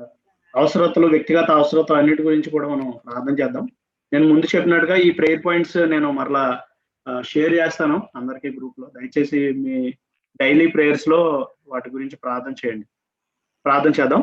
అవసరతలు, వ్యక్తిగత అవసరతలు అన్నిటి గురించి కూడా మనం ప్రార్థన చేద్దాం. నేను ముందు చెప్పినట్టుగా ఈ ప్రేయర్ పాయింట్స్ నేను మరలా షేర్ చేస్తాను అందరికీ గ్రూప్ లో. దయచేసి మీ డైలీ ప్రేయర్స్ లో వాటి గురించి ప్రార్థన చేయండి. ప్రార్థన చేద్దాం.